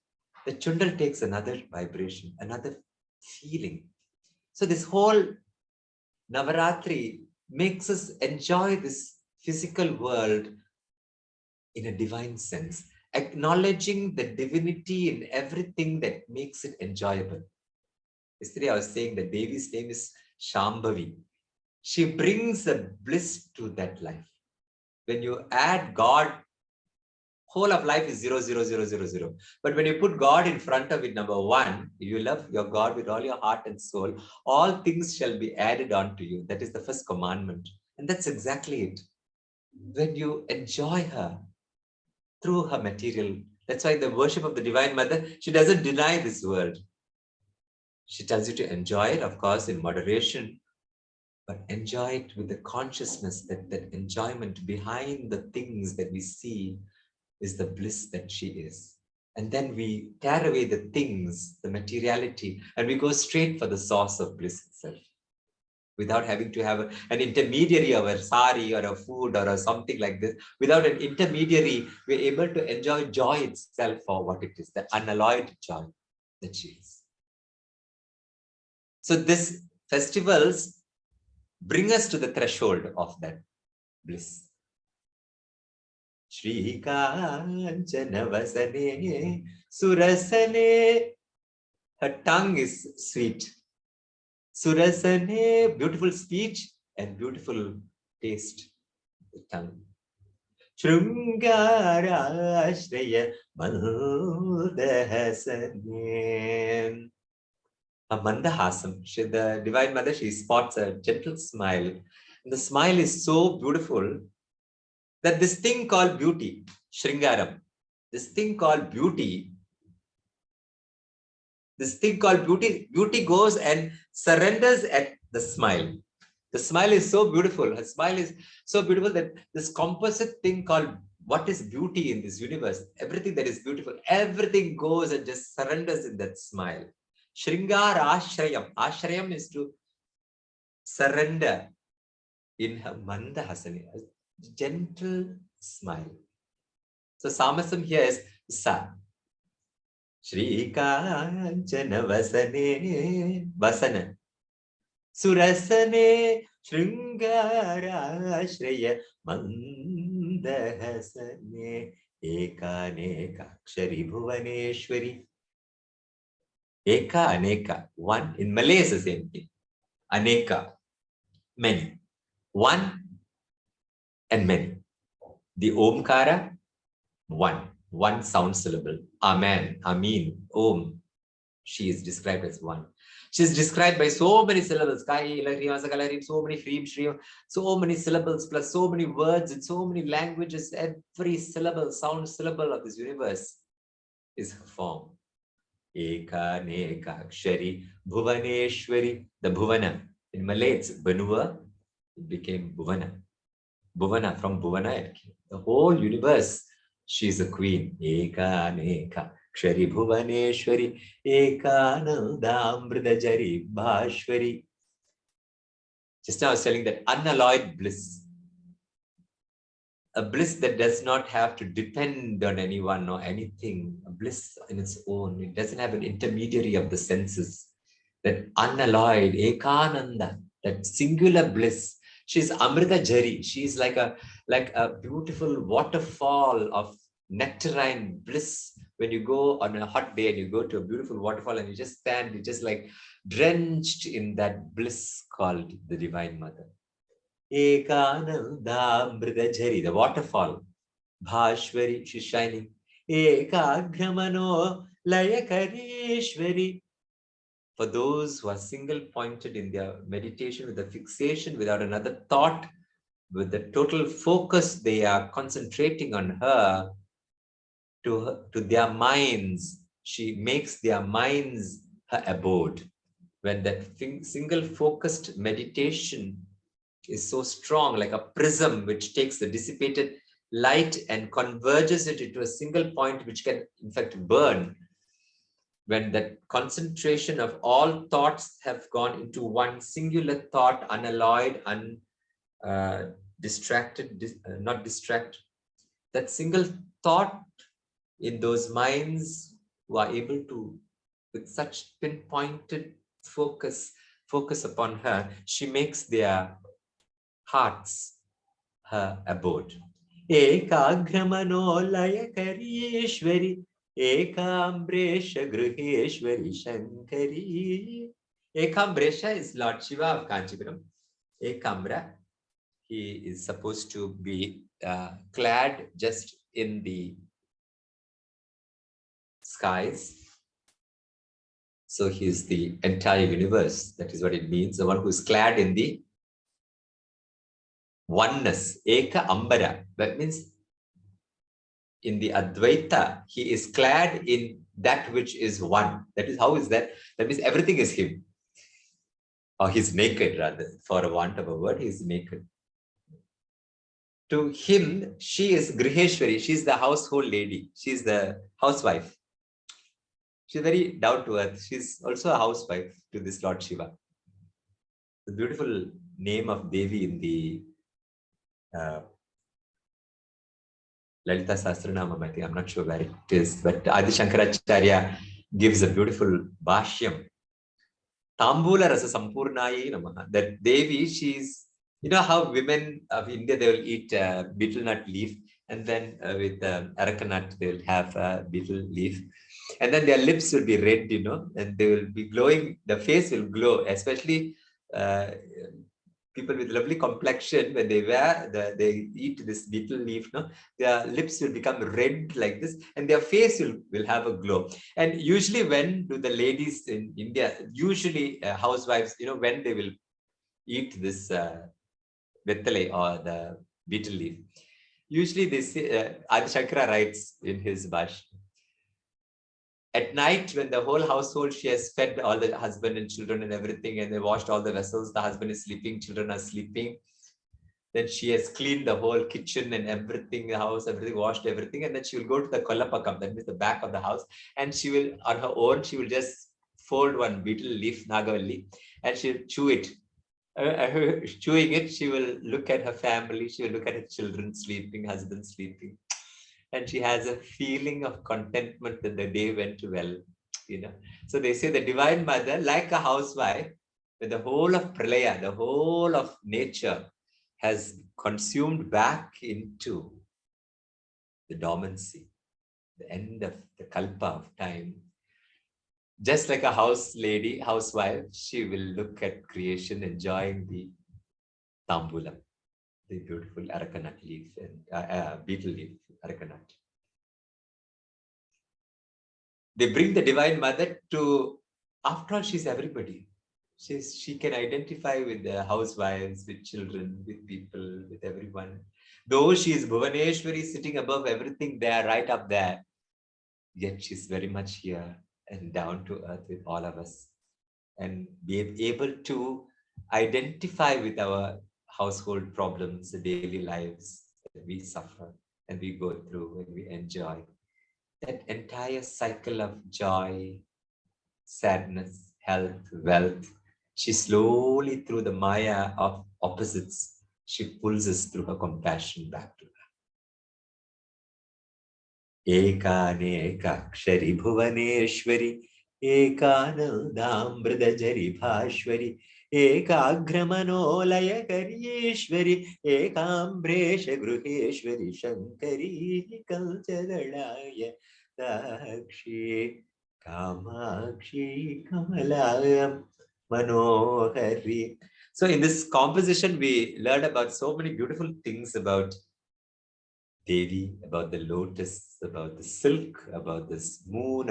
The chundal takes another vibration, another feeling. So this whole Navaratri makes us enjoy this physical world in a divine sense, acknowledging the divinity in everything that makes it enjoyable. Yesterday I was saying that Devi's name is Shambhavi. She brings a bliss to that life. When you add God, whole of life is 0, 0, 0, 0, 0. But when you put God in front of it, number one, you love your God with all your heart and soul, all things shall be added on to you. That is the first commandment. And that's exactly it. When you enjoy her through her material, that's why the worship of the Divine Mother, she doesn't deny this world. She tells you to enjoy it, of course, in moderation, but enjoy it with the consciousness that that enjoyment behind the things that we see is the bliss that she is. And then we tear away the things, the materiality, and we go straight for the source of bliss itself. Without having to have an intermediary of a sari or a food or something like this. Without an intermediary, we're able to enjoy joy itself for what it is, the unalloyed joy that she is. So these festivals bring us to the threshold of that bliss. Shri Kanchana Vasane Surasane. Her tongue is sweet. Surasane, beautiful speech and beautiful taste. The tongue. Shrungara Shraya Mandahasane. A mandahasam. The Divine Mother, she spots a gentle smile. And the smile is so beautiful that this thing called beauty, Shringaram, this thing called beauty, beauty goes and surrenders at the smile. The smile is so beautiful. Her smile is so beautiful that this composite thing called what is beauty in this universe, everything that is beautiful, everything goes and just surrenders in that smile. Shringar Ashrayam. Ashrayam is to surrender in her mandahasani, a gentle smile. So Samasam here is Sa. Shri Kanchana Vasane. Vasana. Surasane Shringara Shreya Mandahasane Ekane Kakshari Bhuvaneshwari. Eka, Aneka. One. In Malay is the same thing. Aneka. Many. One and many. The Omkara, one. One sound syllable. Amen, Amin, Om. She is described as one. She is described by so many syllables. So many Shreem, so many syllables plus so many words in so many languages. Every syllable, sound syllable of this universe is her form. Eka, Neka, Kshari, Bhuvaneshwari. The Bhuvana. In Malay, it's Banua. It became Bhuvana. Bhuvana, from Bhuvana, it came. The whole universe, she's a queen. Eka, Neka, Kshari, Bhuvaneshwari, Eka, Nandamridajari, Bhashwari. Just now I was telling that unalloyed bliss. A bliss that does not have to depend on anyone or anything. A bliss in its own. It doesn't have an intermediary of the senses. That unalloyed, Ekananda, that singular bliss. She's Amrita Jari. She's like a beautiful waterfall of nectarine bliss. When you go on a hot day and you go to a beautiful waterfall and you just stand, you're just like drenched in that bliss called the Divine Mother. Ekanandamridajari, the waterfall. Bhashwari, she's shining. Ekagramano layakarishwari. For those who are single-pointed in their meditation with a fixation without another thought, with the total focus, they are concentrating on her, to their minds. She makes their minds her abode. When that single-focused meditation is so strong, like a prism which takes the dissipated light and converges it into a single point which can in fact burn. When that concentration of all thoughts have gone into one singular thought, unalloyed, distracted, not distract, that single thought in those minds who are able to, with such pinpointed focus upon her, she makes their hearts her abode. Ekagramano layakarishwari, Ekambresha Gruheshwari Shankari. Ekambresha is Lord Shiva of Kanchipuram. Ekambra, he is supposed to be clad just in the skies. So he is the entire universe. That is what it means. The one who is clad in the oneness. Eka Ambara. That means in the Advaita, he is clad in that which is one. That is, how is that? That means everything is him. Or he's naked, rather. For a want of a word, he's naked. To him, she is Griheshwari. She's the household lady. She's the housewife. She's very down to earth. She's also a housewife to this Lord Shiva. The beautiful name of Devi in the Lalita Sahasranamam, I think, I'm not sure where it is, but Adi Shankaracharya gives a beautiful Bhashyam. Tambula Rasa Sampurnaye Namaha. That Devi, she's, you know how women of India, they will eat betel nut leaf, and then with areca nut, they will have betel leaf. And then their lips will be red, you know, and they will be glowing, the face will glow, especially people with lovely complexion, when they eat this betel leaf, no, their lips will become red like this, and their face will have a glow. And usually, when do the ladies in India, usually housewives, you know, when they will eat this vettale or the betel leaf, usually they say, Adi Shankara writes in his Bhash, at night, when the whole household, she has fed all the husband and children and everything, and they washed all the vessels, the husband is sleeping, children are sleeping. Then she has cleaned the whole kitchen and everything, the house, everything, washed everything. And then she will go to the Kollapakam, that means the back of the house. And she will, on her own, she will just fold one betel leaf, Nagavalli, and she'll chew it. Chewing it, she will look at her family, she will look at her children sleeping, husband sleeping. And she has a feeling of contentment that the day went well, you know. So they say the Divine Mother, like a housewife, when the whole of Pralaya, the whole of nature has consumed back into the dormancy, the end of the kalpa of time. Just like a housewife, she will look at creation, enjoying the tambulam, the beautiful arecanut leaf and beetle leaf, arecanut. They bring the Divine Mother to, after all, she's everybody. She can identify with the housewives, with children, with people, with everyone. Though she is Bhuvaneshwari sitting above everything there, right up there, yet she's very much here and down to earth with all of us, and be able to identify with our household problems, the daily lives that we suffer and we go through and we enjoy. That entire cycle of joy, sadness, health, wealth, she slowly, through the Maya of opposites, she pulls us through her compassion back to her. Ekaneekakshari bhuvaneshwari, ekanandamridajari bhashwari, ekagramanolaya karyeshwari, ekambresha gruheshwari shankari kalchadalaya dakshi kamakshi kamalayam manohari. So in this composition, we learned about so many beautiful things about Devi, about the lotus, about the silk, about this moon,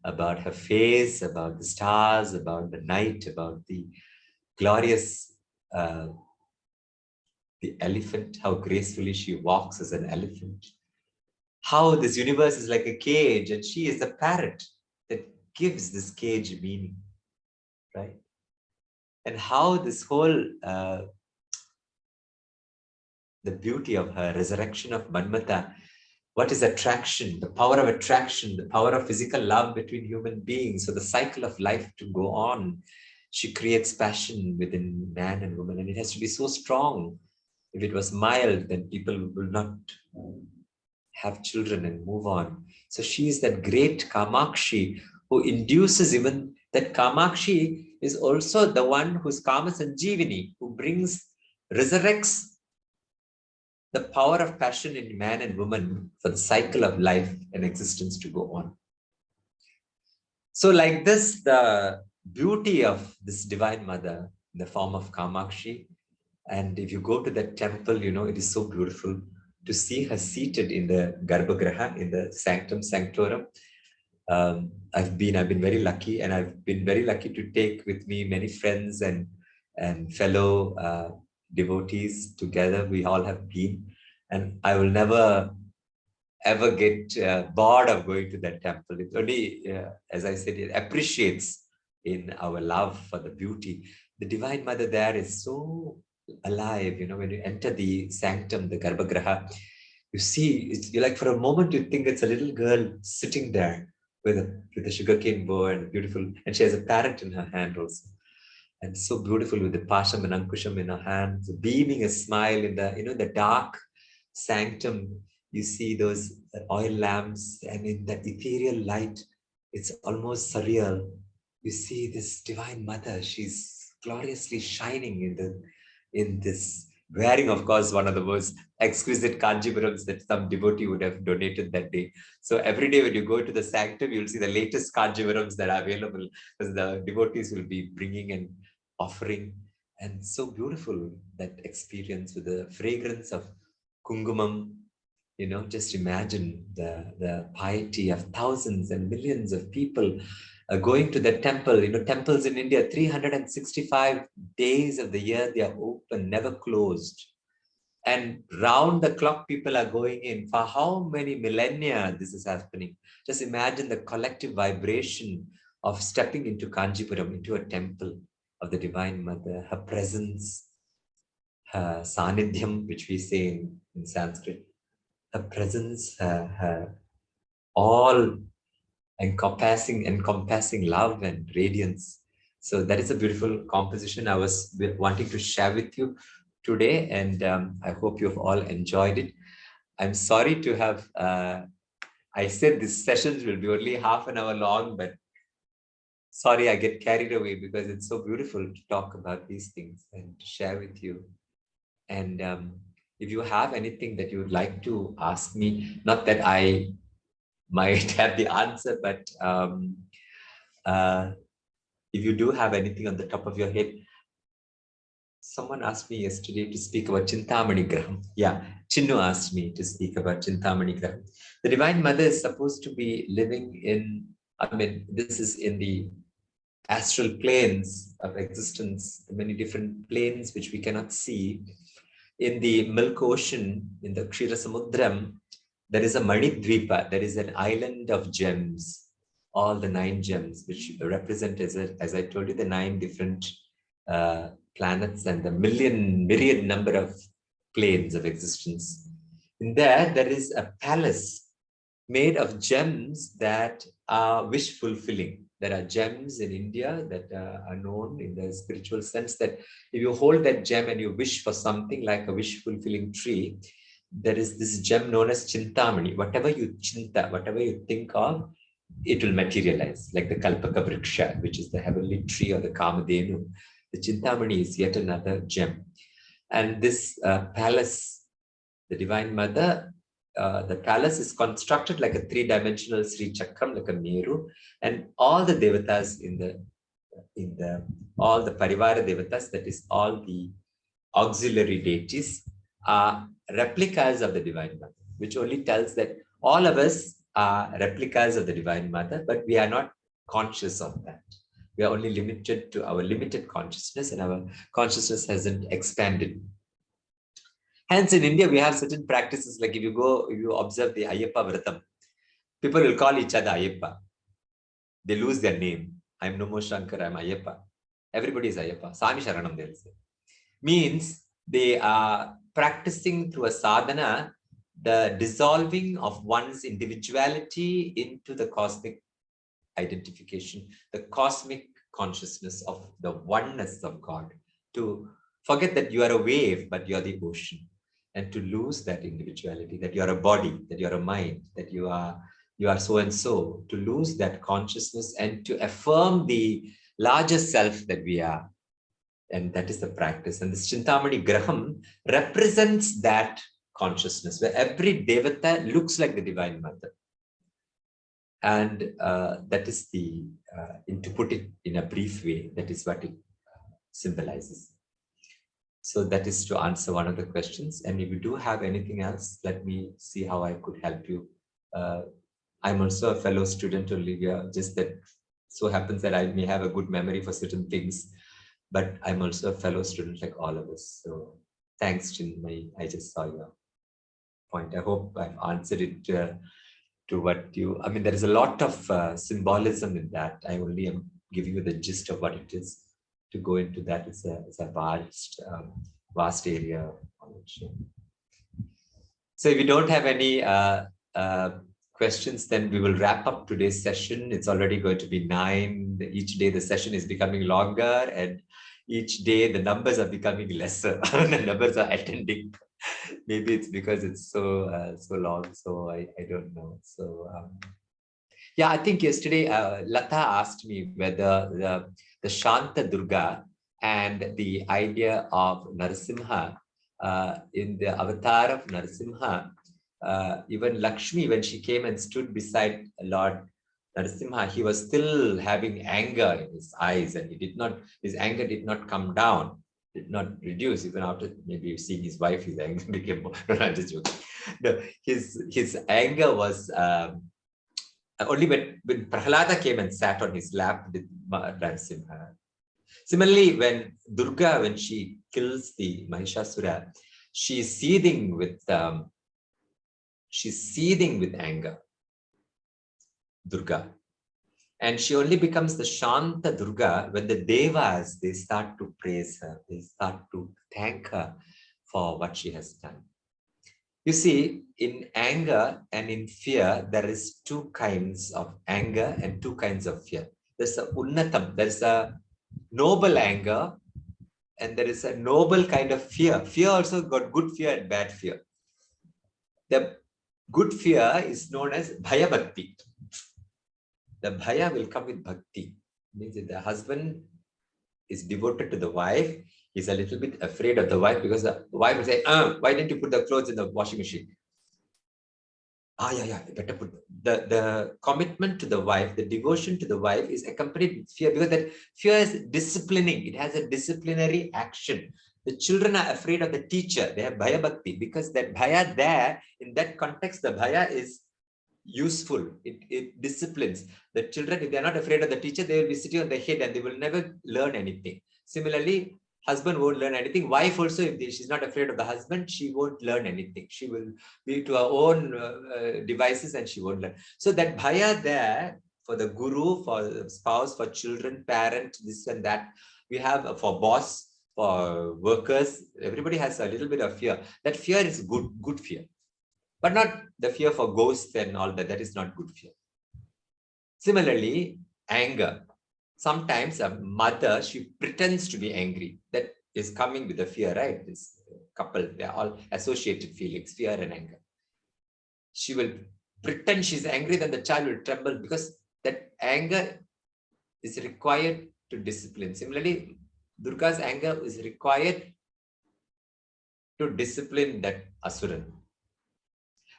about her face, about the stars, about the night, about the glorious, the elephant, how gracefully she walks as an elephant. How this universe is like a cage and she is the parrot that gives this cage meaning, right? And how this whole the beauty of her resurrection of Manmata. What is attraction? The power of attraction, the power of physical love between human beings, for the cycle of life to go on. She creates passion within man and woman, and it has to be so strong. If it was mild, then people will not have children and move on. So she is that great Kamakshi who induces even that. Kamakshi is also the one who's Kama Sanjeevani, who resurrects the power of passion in man and woman for the cycle of life and existence to go on. So like this, the beauty of this Divine Mother in the form of Kamakshi, and if you go to that temple, it is so beautiful to see her seated in the Garbhagriha, in the Sanctum Sanctorum. I've been very lucky, and I've been very lucky to take with me many friends and fellow devotees together. We all have been. And I will never, ever get bored of going to that temple. It only, as I said, it appreciates in our love for the beauty. The Divine Mother there is so alive. When you enter the sanctum, the Garbhagriha, you see, you're like, for a moment, you think it's a little girl sitting there with a sugarcane bow and beautiful, and she has a parrot in her hand also. And so beautiful with the Pasham and Ankusham in her hands, beaming a smile in the dark sanctum. You see those oil lamps, and in that ethereal light, it's almost surreal. You see this Divine Mother, she's gloriously shining in this, wearing, of course, one of the most exquisite kanjivarams that some devotee would have donated that day. So every day when you go to the sanctum, you'll see the latest kanjivarams that are available, because the devotees will be bringing and offering. And so beautiful, that experience with the fragrance of Kungumam. Just imagine the piety of thousands and millions of people going to the temple. Temples in India, 365 days of the year, they are open, never closed. And round the clock, people are going in. For how many millennia this is happening? Just imagine the collective vibration of stepping into Kanjipuram, into a temple of the Divine Mother, her presence, her sanidhyam, which we say in Sanskrit, her presence, her all encompassing love and radiance. So that is a beautiful composition I was wanting to share with you today, and I hope you've all enjoyed it. I'm sorry to have, I said these sessions will be only half an hour long, but Sorry, I get carried away because it's so beautiful to talk about these things and to share with you. And if you have anything that you would like to ask me, not that I might have the answer, but if you do have anything on the top of your head, someone asked me yesterday to speak about Chintamani Graham. Yeah, Chinnu asked me to speak about Chintamani Graham. The Divine Mother is supposed to be living in, I mean, this is in the astral planes of existence, the many different planes which we cannot see. In the Milk Ocean, in the Kshira Samudram, there is a Manidvipa, there is an island of gems, all the 9 gems, which represent, as I told you, the 9 different planets and the myriad number of planes of existence. In there is a palace made of gems that are wish fulfilling. There are gems in India that are known in the spiritual sense that if you hold that gem and you wish for something like a wish fulfilling tree, there is this gem known as Chintamani. Whatever you chinta, whatever you think of, it will materialize, like the Kalpaka Vriksha, which is the heavenly tree, or the Kamadhenu. The Chintamani is yet another gem. And this palace, the Divine Mother, the palace is constructed like a 3-dimensional Sri Chakram, like a Meru, and all the devatas all the Parivara devatas, that is all the auxiliary deities, are replicas of the Divine Mother, which only tells that all of us are replicas of the Divine Mother, but we are not conscious of that. We are only limited to our limited consciousness, and our consciousness hasn't expanded. Hence, in India, we have certain practices, like if you observe the Ayyappa Vratam, people will call each other Ayyappa. They lose their name. I'm Namo Shankar, I'm Ayyappa. Everybody is Ayyappa. Sami Sharanam, they'll say. Means they are practicing through a sadhana the dissolving of one's individuality into the cosmic identification, the cosmic consciousness of the oneness of God. To forget that you are a wave, but you are the ocean. And to lose that individuality, that you are a body, that you are a mind, that you are so and so, to lose that consciousness and to affirm the larger self that we are. And that is the practice. And this Chintamani Graham represents that consciousness, where every devata looks like the Divine Mother. And that is the, to put it in a brief way, that is what it symbolizes. So that is to answer one of the questions. And if you do have anything else, let me see how I could help you. I'm also a fellow student, Olivia, just that so happens that I may have a good memory for certain things, but I'm also a fellow student like all of us. So thanks, Chintamani. I just saw your point. I hope I've answered it to what you, I mean, there is a lot of symbolism in that. I only am giving you the gist of what it is. To go into that is a vast area of knowledge. So if you don't have any questions, then we will wrap up today's session. It's already going to be 9. Each day the session is becoming longer, and each day the numbers are becoming lesser. The numbers are attending. Maybe it's because it's so long. So I don't know. So yeah, I think yesterday Lata asked me whether the Shanta Durga and the idea of Narasimha in the avatar of Narasimha, even Lakshmi, when she came and stood beside Lord Narasimha, he was still having anger in his eyes, and his anger did not come down, did not reduce. Even after maybe seeing his wife, his anger became more. No, I'm just joking. No, his anger was only when Prahlada came and sat on his lap with Narasimha. Similarly, when Durga, when she kills the Mahishasura, she's seething with anger, Durga. And she only becomes the Shanta Durga when the Devas, they start to praise her, they start to thank her for what she has done. You see, in anger and in fear, there is 2 kinds of anger and 2 kinds of fear. There's a unnatam, there's a noble anger, and there is a noble kind of fear. Fear also got good fear and bad fear. The good fear is known as Bhaya Bhakti. The Bhaya will come with Bhakti. Means if the husband is devoted to the wife, he's a little bit afraid of the wife because the wife will say, why didn't you put the clothes in the washing machine? Yeah, better put the commitment to the wife, the devotion to the wife is accompanied with fear, because that fear is disciplining. It has a disciplinary action. The children are afraid of the teacher. They have Bhaya Bhakti, because that Bhaya there, in that context, the Bhaya is useful. It disciplines. The children, if they're not afraid of the teacher, they will be sitting on their head and they will never learn anything. Similarly, husband won't learn anything. Wife also, if she's not afraid of the husband, she won't learn anything. She will be to her own devices and she won't learn. So that bhaya there, for the guru, for the spouse, for children, parent, this and that, we have for boss, for workers, everybody has a little bit of fear. That fear is good fear. But not the fear for ghosts and all that. That is not good fear. Similarly, anger. Sometimes a mother, she pretends to be angry. That is coming with the fear, right? This couple, they're all associated feelings, fear and anger. She will pretend she's angry, then the child will tremble, because that anger is required to discipline. Similarly, Durga's anger is required to discipline that asuran.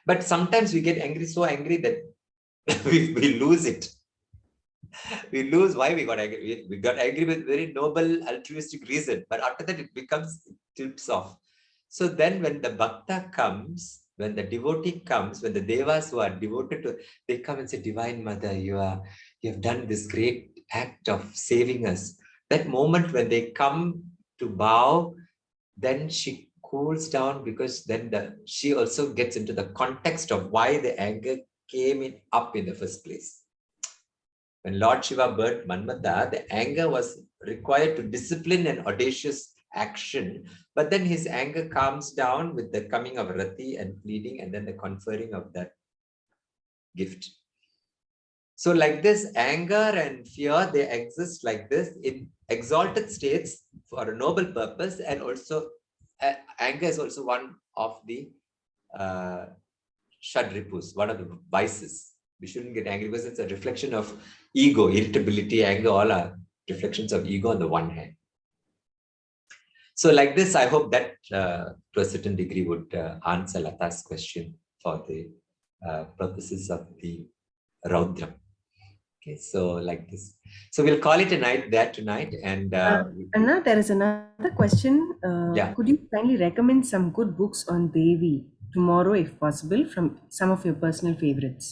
But sometimes we get angry, so angry that we lose it. We lose why we got angry. We got angry with very noble, altruistic reason. But after that, it tilts off. So then when the bhakta comes, when the devotee comes, when the devas who are devoted to, they come and say, Divine Mother, you have done this great act of saving us. That moment when they come to bow, then she cools down, because then she also gets into the context of why the anger came up in the first place. When Lord Shiva burnt Manmata, the anger was required to discipline an audacious action, but then his anger calms down with the coming of Rati and pleading, and then the conferring of that gift. So like this, anger and fear, they exist like this in exalted states for a noble purpose, and also anger is also one of the Shadripus, one of the vices. We shouldn't get angry because it's a reflection of ego, irritability, anger, all are reflections of ego on the one hand. So like this, I hope that to a certain degree would answer Lata's question for the purposes of the Raudram. Okay, so like this. So we'll call it a night there tonight. And Anna, there is another question. Yeah. Could you kindly recommend some good books on Devi tomorrow, if possible, from some of your personal favorites?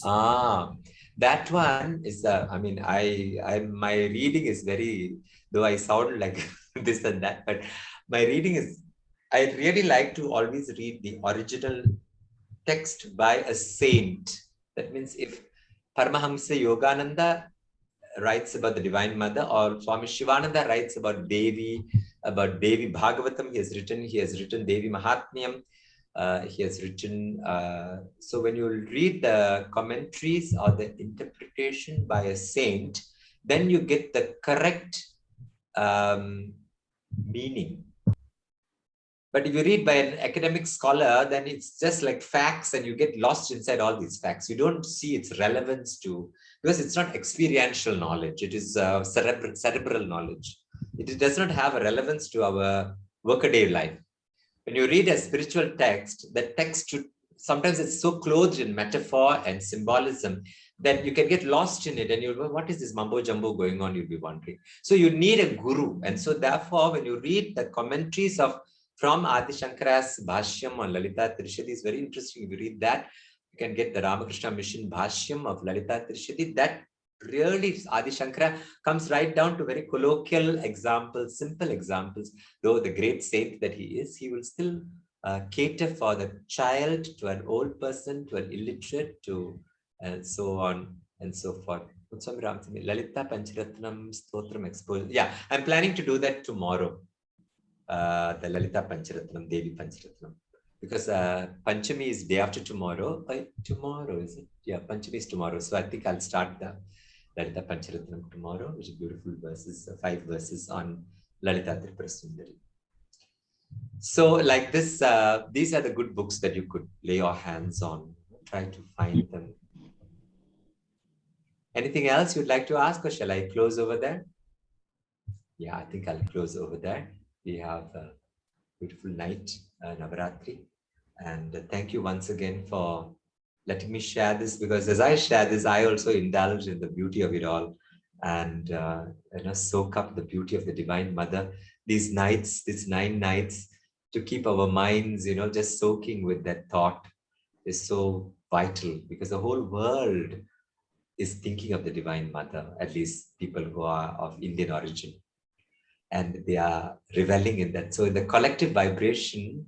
That one is, my reading is very, though I sound like this and that, but my reading is, I really like to always read the original text by a saint. That means if Paramahamsa Yogananda writes about the Divine Mother, or Swami Shivananda writes about Devi Bhagavatam, he has written Devi Mahatmyam, he has written, so when you read the commentaries or the interpretation by a saint, then you get the correct meaning. But if you read by an academic scholar, then it's just like facts and you get lost inside all these facts. You don't see its relevance to, because it's not experiential knowledge. It is cerebral knowledge. It does not have a relevance to our workaday life. When you read a spiritual text, the text should, sometimes it's so clothed in metaphor and symbolism that you can get lost in it and you'll go, what is this mumbo jumbo going on? You'll be wondering. So you need a guru. And so therefore, when you read the commentaries from Adi Shankara's Bhashyam on Lalita Trishadi, is very interesting. If you read that, you can get the Ramakrishna Mission Bhashyam of Lalita Trishadi. That really, Adi Shankara comes right down to very colloquial examples, simple examples. Though the great saint that he is, he will still cater for the child, to an old person, to an illiterate, to and so on and so forth. Lalita Pancharatnam Stotram Exposure. Yeah, I'm planning to do that tomorrow. The Lalita Pancharatnam, Devi Pancharatnam. Because Panchami is day after tomorrow. Tomorrow, is it? Yeah, Panchami is tomorrow. So I think I'll start the Lalita Pancharatnam tomorrow, which is beautiful verses, 5 verses on Lalita Tripura Sundari. So like this, these are the good books that you could lay your hands on. Try to find them. Anything else you'd like to ask, or shall I close over there? Yeah, I think I'll close over there. We have a beautiful night, Navaratri. And thank you once again for letting me share this, because as I share this, I also indulge in the beauty of it all, and soak up the beauty of the Divine Mother. These nights, these 9 nights, to keep our minds, just soaking with that thought is so vital, because the whole world is thinking of the Divine Mother, at least people who are of Indian origin, and they are reveling in that. So in the collective vibration,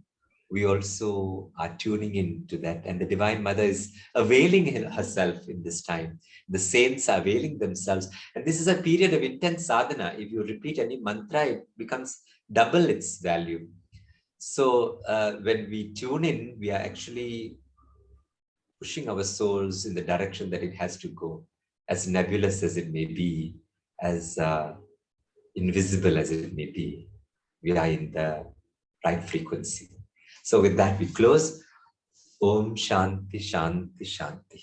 we also are tuning into that, and the Divine Mother is availing herself in this time. The saints are availing themselves, and this is a period of intense sadhana. If you repeat any mantra, it becomes double its value. So when we tune in, we are actually pushing our souls in the direction that it has to go, as nebulous as it may be, as invisible as it may be. We are in the right frequency. So with that, we close. Om Shanti, Shanti, Shanti.